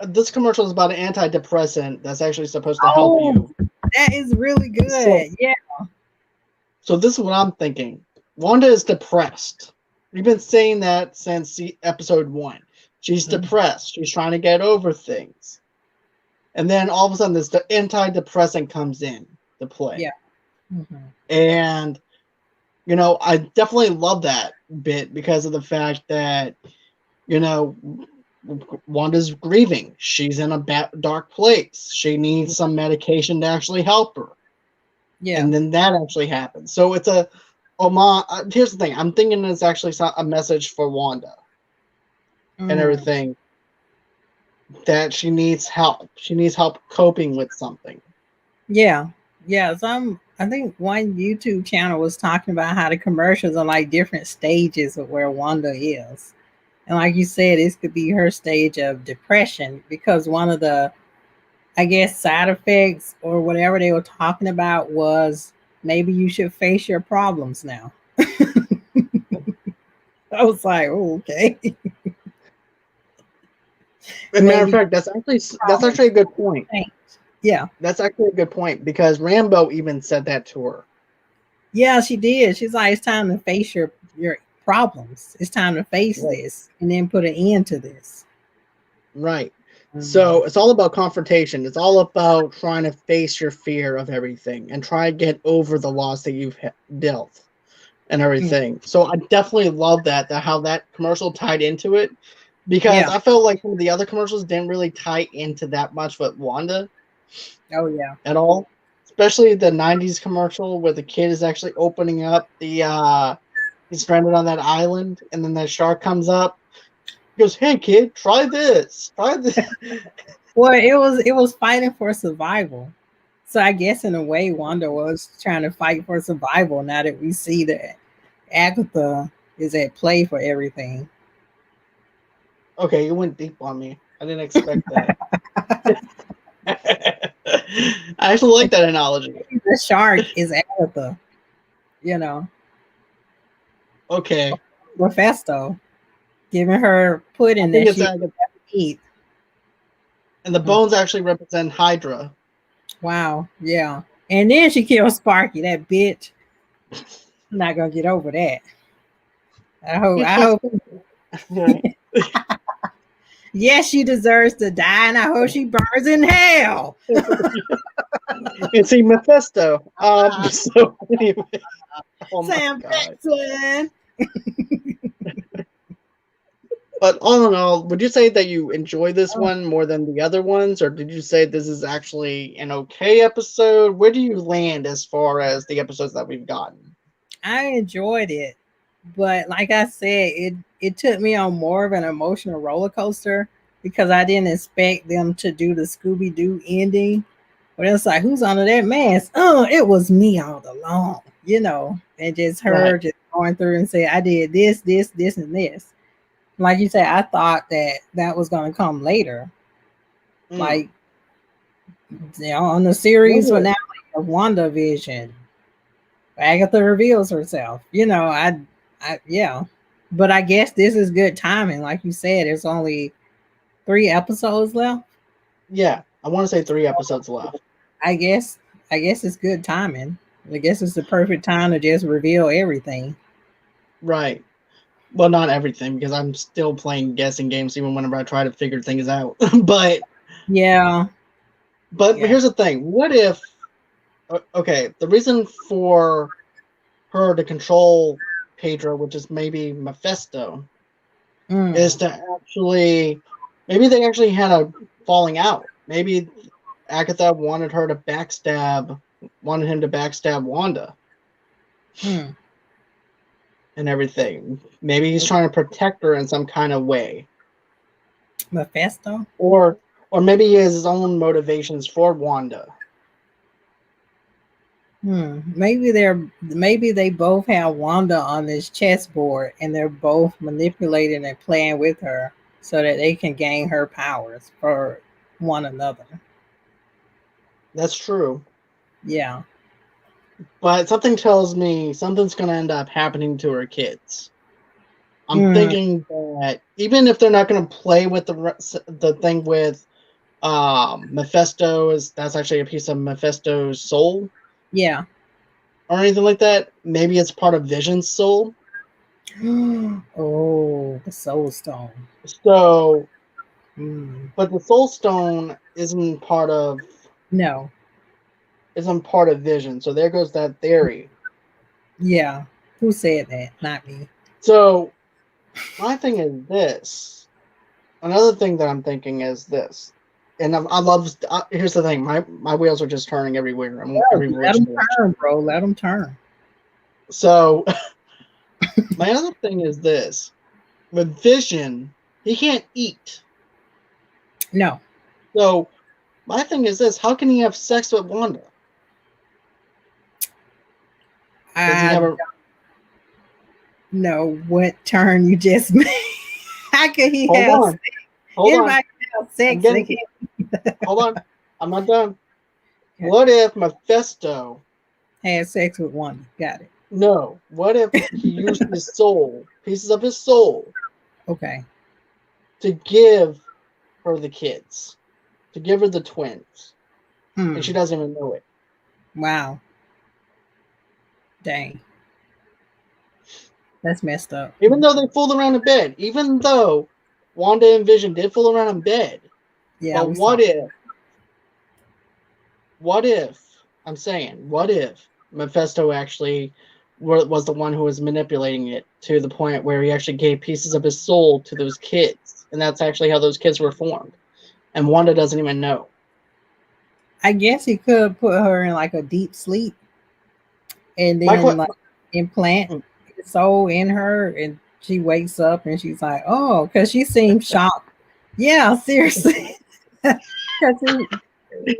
this commercial is about an antidepressant that's actually supposed to help Oh, you. that is really So, good. Yeah. so this is what I'm thinking. Wanda is depressed. We've been saying that since episode 1. She's depressed. She's trying to get over things. And then all of a sudden, the antidepressant comes in to play. Yeah. Mm-hmm. And, I definitely love that bit because of the fact that, Wanda's grieving. She's in a dark place. She needs some medication to actually help her. Yeah. And then that actually happens. So it's a homage. Here's the thing. I'm thinking it's actually a message for Wanda and everything. That she needs help. She needs help coping with something. Yeah. Yeah. I think one YouTube channel was talking about how the commercials are like different stages of where Wanda is. And like you said, this could be her stage of depression because one of the, I guess, side effects or whatever they were talking about was maybe you should face your problems now. I was like, oh, okay. As a matter of fact, that's actually a good point. Yeah. That's actually a good point because Rambo even said that to her. Yeah, she did. She's like, it's time to face your problems. It's time to face this and then put an end to this. Right. So it's all about confrontation. It's all about trying to face your fear of everything and try to get over the loss that you've dealt and everything. So I definitely love that how that commercial tied into it because I felt like some of the other commercials didn't really tie into that much with Wanda. Oh yeah. At all. Especially the 90s commercial where the kid is actually opening up the he's stranded on that island and then that shark comes up. He goes, "Hey kid, try this. Try this." Well, it was fighting for survival. So I guess in a way Wanda was trying to fight for survival now that we see that Agatha is at play for everything. Okay, you went deep on me. I didn't expect that. I actually like that analogy. The shark is Agatha, Okay. Mephisto, giving her pudding that she eat. And the bones actually represent Hydra. Wow, yeah. And then she killed Sparky, that bitch. I'm not gonna get over that. I hope. Yes, she deserves to die, and I hope she burns in hell. You see, Mephisto. So anyway, Sam Jackson. But all in all, would you say that you enjoy this one more than the other ones, or did you say this is actually an okay episode? Where do you land as far as the episodes that we've gotten? I enjoyed it, but like I said, it took me on more of an emotional roller coaster because I didn't expect them to do the Scooby Doo ending. But it's like, who's under that mask? Oh, it was me all along, and just her just going through and say, I did this, this, this, and this. Like you said, I thought that was going to come later. Like, on the series finale of WandaVision, Agatha reveals herself. Yeah. But I guess this is good timing. Like you said, there's only 3 episodes left. Yeah, I want to say 3 episodes left. I guess it's good timing. I guess it's the perfect time to just reveal everything. Right. Well, not everything, because I'm still playing guessing games even whenever I try to figure things out. But yeah. But here's the thing. What if the reason for her to control Pedro, which is maybe Mephisto, is to actually maybe they actually had a falling out. Maybe Agatha wanted him to backstab Wanda. And everything. Maybe he's trying to protect her in some kind of way. Mephisto? Or maybe he has his own motivations for Wanda. Maybe they both have Wanda on this chessboard and they're both manipulating and playing with her so that they can gain her powers for one another. That's true. Yeah. but something tells me something's going to end up happening to her kids. I'm Mm, thinking that even if they're not going to play with the thing with Mephisto, that's actually a piece of Mephisto's soul yeah. or anything like that, maybe it's part of Vision's soul. Oh, the Soul Stone. So, Mm. but the Soul Stone No. isn't part of Vision. So there goes that theory. Yeah. Who said that? Not me. So my thing is this. Another thing that I'm thinking is this, and I love. Here's the thing: my wheels are just turning everywhere. Bro, Every let which them direction. turn, bro. Let them turn. So my other thing is this: with Vision, he can't eat. No. So my thing is this: how can he have sex with Wanda? Does he I have don't a? know what turn you just made. How could he Hold have on, sex? hold on. Anybody can have I'm sex. They getting. can't Hold on. I'm not done. What if Mephisto? have sex with one. Got it. No. What if he used his soul, pieces of his soul, Okay. to give her the kids, to give her the twins, and she Hmm. doesn't even know it. Wow. Dang. That's messed up. Even though they fooled around in bed, even though Wanda and Vision did fool around in bed, Yeah, but we saw. what if, I'm saying, what if Mephisto actually was the one who was manipulating it to the point where he actually gave pieces of his soul to those kids, and that's actually how those kids were formed, and Wanda doesn't even know. I guess he could put her in like a deep sleep and My then question. like implant his soul in her, and she wakes up and she's like, "Oh," because she seems shocked. Yeah, seriously. Because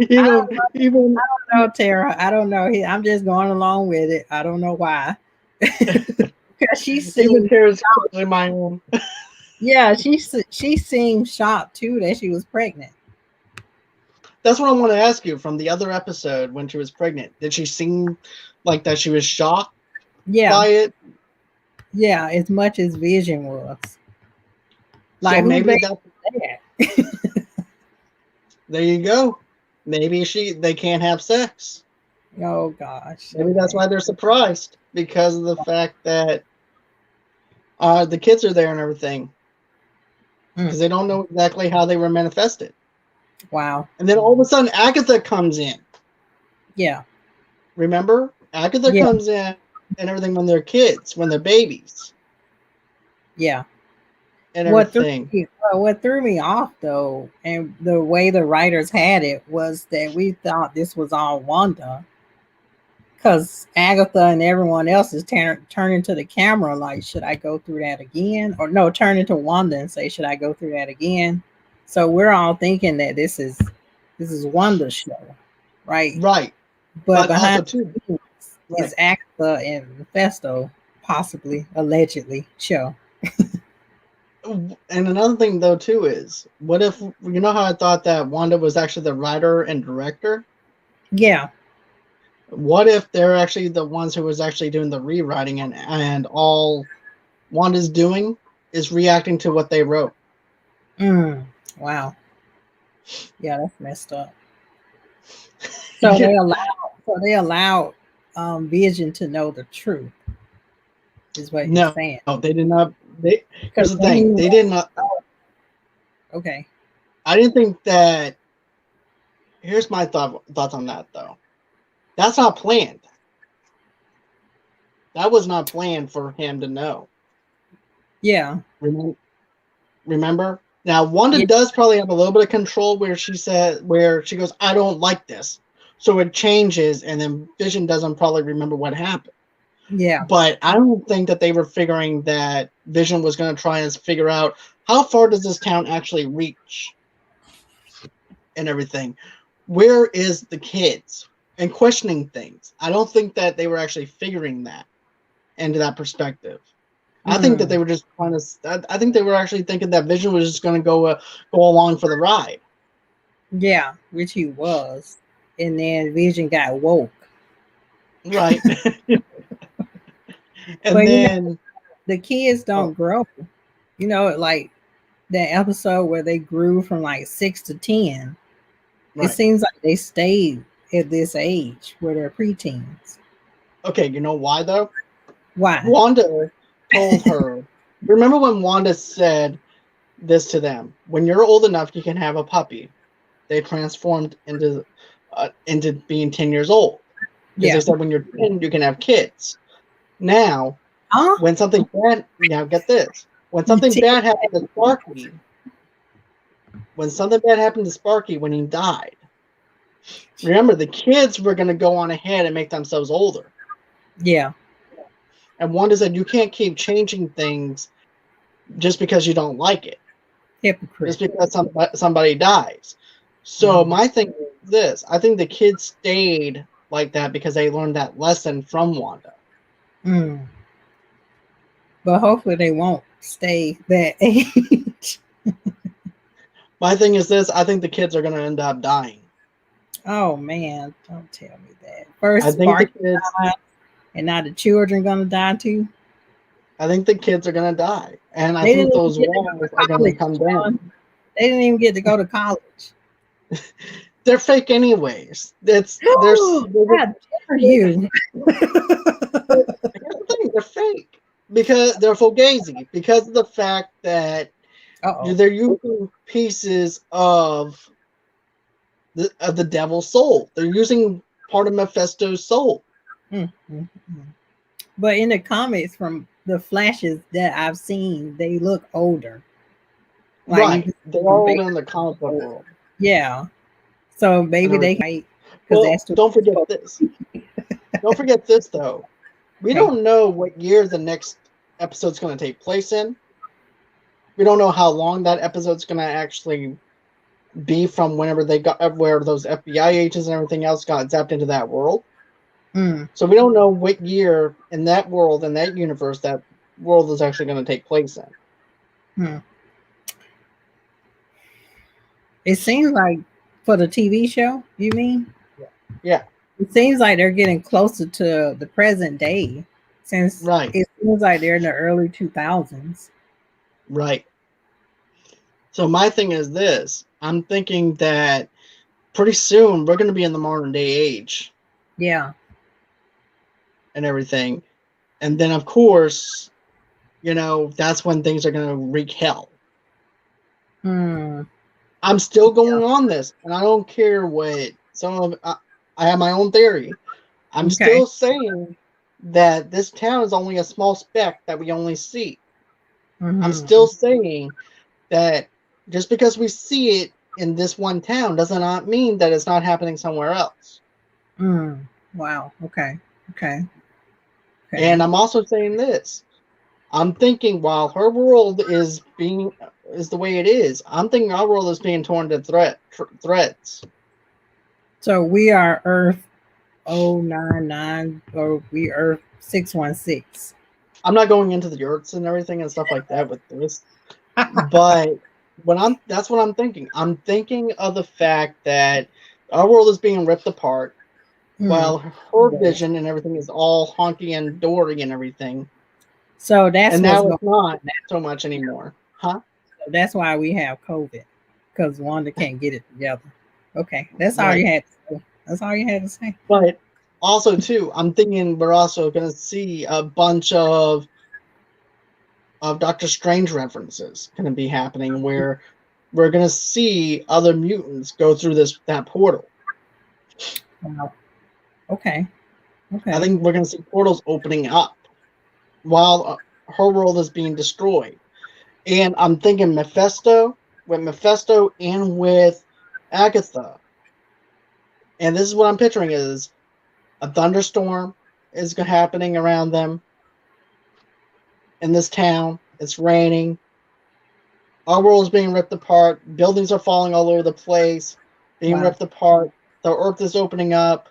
even even don't know, Tara. I don't know. I'm just going along with it. I don't know why. Because she even seemed, Tara's closing my own. yeah, she seemed shocked too that she was pregnant. That's what I want to ask you from the other episode when she was pregnant. Did she seem like that she was shocked Yeah, by it? yeah, as much as Vision was. So Like, who maybe made that that? there you go. Maybe they can't have sex. Oh gosh. Maybe that's Okay. why they're surprised because of the fact that the kids are there and everything Mm, because they don't know exactly how they were manifested. wow. And then all of a sudden, Agatha comes in. Yeah. Remember, Agatha Yeah. comes in and everything when they're kids, when they're babies, Yeah. and What threw everything. what threw me off though, and the way the writers had it was that we thought this was all Wanda, because Agatha and everyone else is turning to the camera like, should I go through that again? Or no, turning to Wanda and say, should I go through that again? So we're all thinking that this is Wanda's show, right? Right, But but behind also too. the scenes Right. is Agatha and Mephisto, possibly, allegedly, show. And another thing though too is, what if you know how I thought that Wanda was actually the writer and director? Yeah. What if they're actually the ones who was actually doing the rewriting and all Wanda's doing is reacting to what they wrote? Mm, wow. Yeah, that's messed up. So Yeah. they allowed Vision to know the truth, is what you're No, saying. they did not. Because Here's the when he thing: they did not. okay. I didn't think that. Here's my thoughts on that though. That's not planned. That was not planned for him to know. Yeah. Remember? Now, Wanda Yeah. does probably have a little bit of control where she goes, I don't like this. So it changes, and then Vision doesn't probably remember what happened. Yeah. But I don't think that they were figuring that Vision was going to try and figure out how far does this town actually reach and everything. Where is the kids? And questioning things. I don't think that they were actually figuring that into that perspective. I think that Mm, they were just trying to. I think they were actually thinking that Vision was just going to go along for the ride. yeah, which he was. And then Vision got woke. Right. But And then, the kids oh, don't grow. Like that episode where they grew from like 6 to 10. It right. seems like they stayed at this age where they're preteens. Okay, you know why though? Why? Wanda told her, remember when Wanda said this to them? When you're old enough, you can have a puppy. They transformed into being 10 years old. Because they Yeah. said when you're 10, you can have kids. Now, Huh? when something bad, now get this. When You something te- bad happened to Sparky, when he died, remember the kids were going to go on ahead and make themselves older. yeah. And Wanda said you can't keep changing things just because you don't like it, Hypocrite. just because somebody dies. So Mhm. my thing is this: I think the kids stayed like that because they learned that lesson from Wanda. Mm. But hopefully they won't stay that age. My thing is this: I think the kids are going to end up dying. Oh man, don't tell me that. I First think the Sparky kids. died, and now the children gonna die too. I think the kids are going to die, and I They think didn't even those get to go walls are to going to college, come John. down. They didn't even get to go to college. They're fake anyways. How dare you? Here's the thing, they're fake because they're fugazi because of the fact that Uh-oh. they're using pieces of the devil's soul. They're using part of Mephisto's soul. Mm, mm, mm. But in the comics, from the flashes that I've seen, they look older. Like you Right. can They're see them all baby. in the comic book world Yeah. So and maybe they everything. can, because Well, that's the don't forget this. Don't forget this though. We okay. don't know what year the next episode's going to take place in. We don't know how long that episode's going to actually be from whenever they got where those FBI agents and everything else got zapped into that world. Mm, So we don't know what year in that world, in that universe, that world is actually going to take place in. mm. It seems like for the TV show, you mean? Yeah, It seems like they're getting closer to the present day, since right, it seems like they're in the early 2000s. right. So my thing is this: I'm thinking that pretty soon we're going to be in the modern day age Yeah. and everything, and then of course, that's when things are going to wreak hell. Mm, I'm still going on this, and I don't care what some of. I have my own theory. I'm okay. still saying that this town is only a small speck that we only see. I'm Hmm. still saying that just because we see it in this one town does not mean that it's not happening somewhere else. Mm. Wow. Okay. Okay. Okay. And I'm also saying this. I'm thinking while her world is the way it is, I'm thinking our world is being torn to threads. So we are Earth 099, or we Earth 616. I'm not going into the Earths and everything and stuff like that with this, but that's what I'm thinking. I'm thinking of the fact that our world is being ripped apart Mm. while her vision and everything is all honky and dory and everything. So that's And what's now going it's not on now. so much anymore. Huh? So that's why we have COVID, because Wanda can't get it together. Okay. That's all you Right. had to say. That's all you had to say. But also too, I'm thinking we're also gonna see a bunch of Doctor Strange references gonna be happening where we're gonna see other mutants go through that portal. Wow. Okay. I Okay. think we're gonna see portals opening up while her world is being destroyed. And I'm thinking Mephisto and with Agatha. And this is what I'm picturing is a thunderstorm is happening around them in this town. It's raining. Our world is being ripped apart. Buildings are falling all over the place, being Wow. ripped apart. The earth is opening up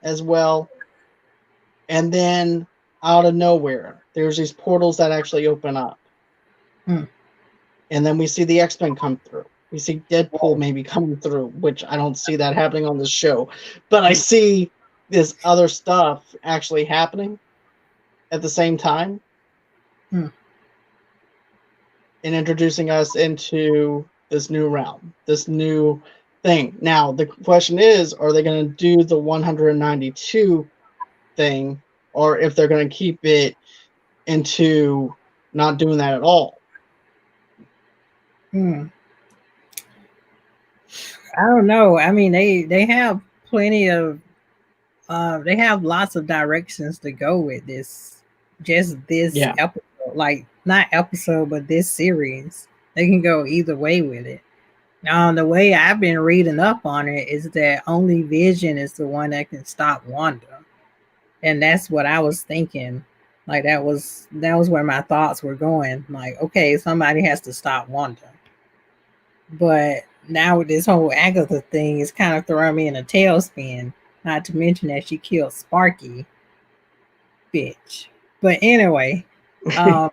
as well. And then out of nowhere, there's these portals that actually open up. Mm. And then we see the X-Men come through. We see Deadpool maybe coming through, which I don't see that happening on this show. But I see this other stuff actually happening at the same time, Hmm. and introducing us into this new realm, this new thing. Now, the question is, are they going to do the 192 thing, or if they're going to keep it into not doing that at all? Hmm. I don't know. I mean, they have plenty of they have lots of directions to go with this. Just this Yeah. episode, like not episode, but this series, they can go either way with it. The way I've been reading up on it is that only Vision is the one that can stop Wanda, and that's what I was thinking. Like that was where my thoughts were going. Like, okay, somebody has to stop Wanda, but now with this whole Agatha thing, it's kind of throwing me in a tailspin. Not to mention that she killed Sparky, bitch. But anyway, um,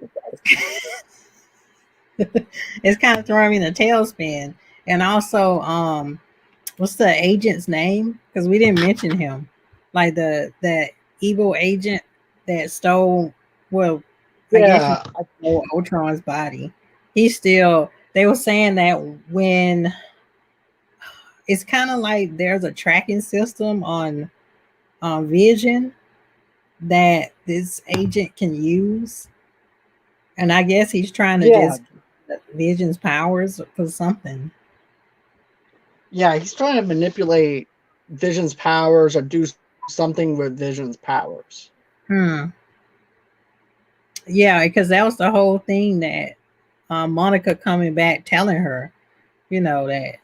it's kind of throwing me in a tailspin. And also, what's the agent's name? Because we didn't mention him. Like that evil agent that stole. Well, I guess you Yeah. stole Ultron's body. He's still. They were saying that when it's kind of like there's a tracking system on Vision that this agent can use, and I guess he's trying to Yeah. just Vision's powers for something. Yeah. He's trying to manipulate Vision's powers or do something with Vision's powers. Hmm. Yeah, because that was the whole thing that Monica coming back telling her, that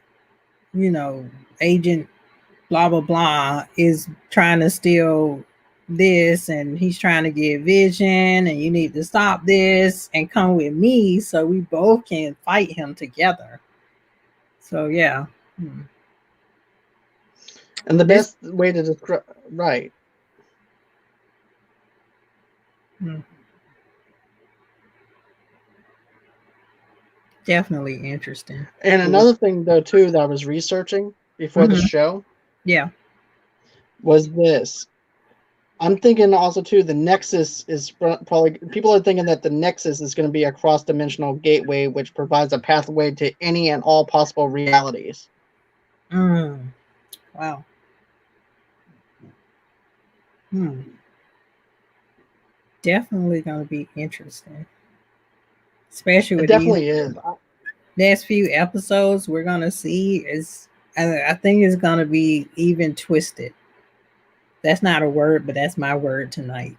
you know agent blah blah blah is trying to steal this, and he's trying to get Vision, and you need to stop this and come with me so we both can fight him together. So yeah. Hmm. And the This. best way to describe, right. Hmm. Definitely interesting. And Cool. another thing, though, too, that I was researching before the Hmm. show Yeah. was this. I'm thinking also, too, the Nexus is probably, people are thinking that the Nexus is going to be a cross dimensional gateway which provides a pathway to any and all possible realities. Mm. Wow. Hmm. Definitely going to be interesting, especially It with these definitely is. next few episodes we're going to see. Is I think it's going to be even twisted. That's not a word, but that's my word tonight.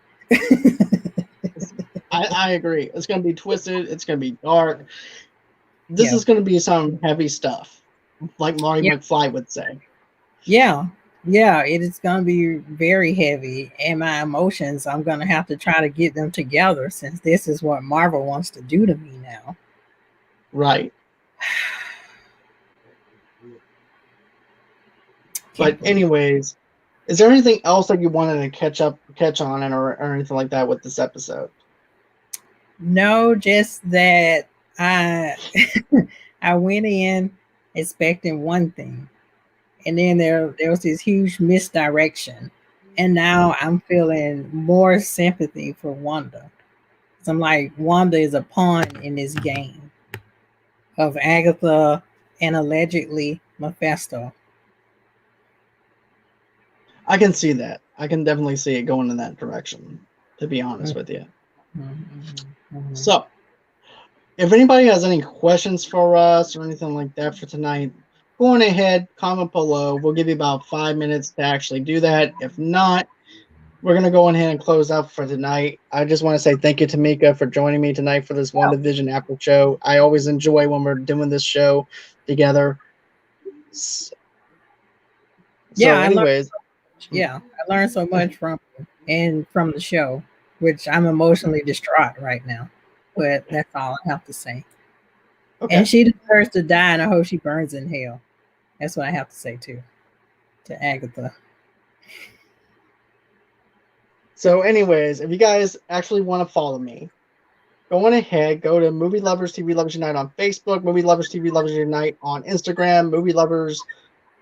I agree. It's going to be twisted. It's going to be dark. This Yeah. is going to be some heavy stuff, like Marty Yeah. McFly would say. Yeah. Yeah. It is going to be very heavy. And my emotions, I'm going to have to try to get them together since this is what Marvel wants to do to me now. Right. Can't But believe. anyways, is there anything else that you wanted to catch on, or anything like that with this episode? No, just that I I went in expecting one thing, and then there was this huge misdirection, and now I'm feeling more sympathy for Wanda. So I'm like, Wanda is a pawn in this game of Agatha and allegedly Mephisto. I can see that. I can definitely see it going in that direction, to be honest with you. Mm-hmm, mm-hmm, mm-hmm. So, if anybody has any questions for us or anything like that for tonight, go on ahead, comment below. We'll give you about 5 minutes to actually do that. If not, we're going to go ahead and close out for tonight. I just want to say thank you, Tomeka, for joining me tonight for this WandaVision after show. I always enjoy when we're doing this show together. So, Yeah, I learned. anyways, Yeah, I learned so much from you and from the show, which I'm emotionally distraught right now. But that's all I have to say. And okay. she deserves to die, and I hope she burns in hell. That's what I have to say too, to Agatha. So, anyways, if you guys actually want to follow me, go on ahead, go to Movie Lovers TV Lovers Unite on Facebook, Movie Lovers TV Lovers Unite on Instagram, Movie Lovers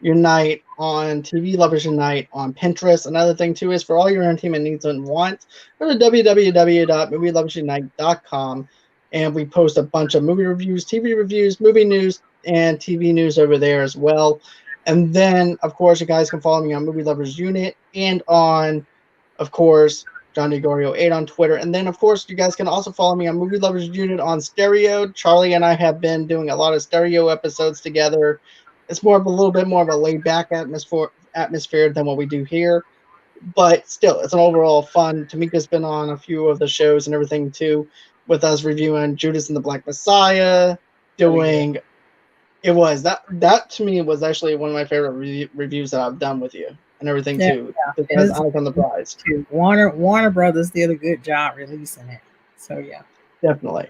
Unite on TV Lovers Unite on Pinterest. Another thing too is for all your entertainment needs and wants, go to www.movieloversunite.com, and we post a bunch of movie reviews, TV reviews, movie news, and TV news over there as well. And then, of course, you guys can follow me on Movie Lovers Unit and on, of course, John DeGorio 8 on Twitter. And then, of course, you guys can also follow me on Movie Lovers Unit on Stereo. Charlie and I have been doing a lot of stereo episodes together. It's more of a little bit more of a laid back atmosphere than what we do here. But still, it's an overall fun. Tomeka's been on a few of the shows and everything too, with us reviewing Judas and the Black Messiah, doing it was that to me was actually one of my favorite reviews that I've done with you and everything too, because I was on the prize. Warner Brothers did a good job releasing it, so yeah, definitely.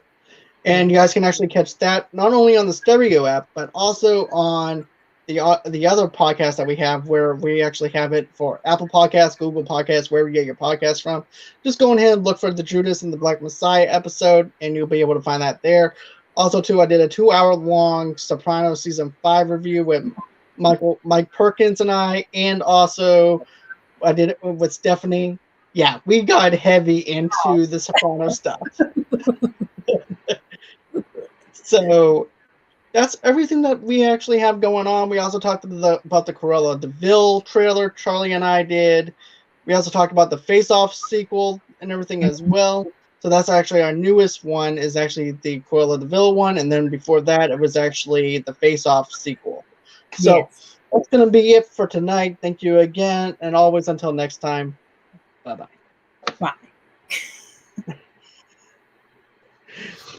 And you guys can actually catch that not only on the Stereo app, but also on the other podcast that we have, where we actually have it for Apple Podcasts, Google Podcasts, wherever you get your podcasts from. Just go ahead and look for the Judas and the Black Messiah episode, and you'll be able to find that there. Also, too, I did a 2-hour-long Sopranos season 5 review with Mike Perkins and I, and also I did it with Stephanie. Yeah, we got heavy into the Sopranos stuff. So that's everything that we actually have going on. We also talked about the Cruella de Vil trailer Charlie and I did. We also talked about the Face Off sequel and everything as well. So that's actually our newest one, is actually the Cruella de Vil one. And then before that, it was actually the Face Off sequel. So that's going to be it for tonight. Thank you again. And always until next time. Bye-bye. Bye.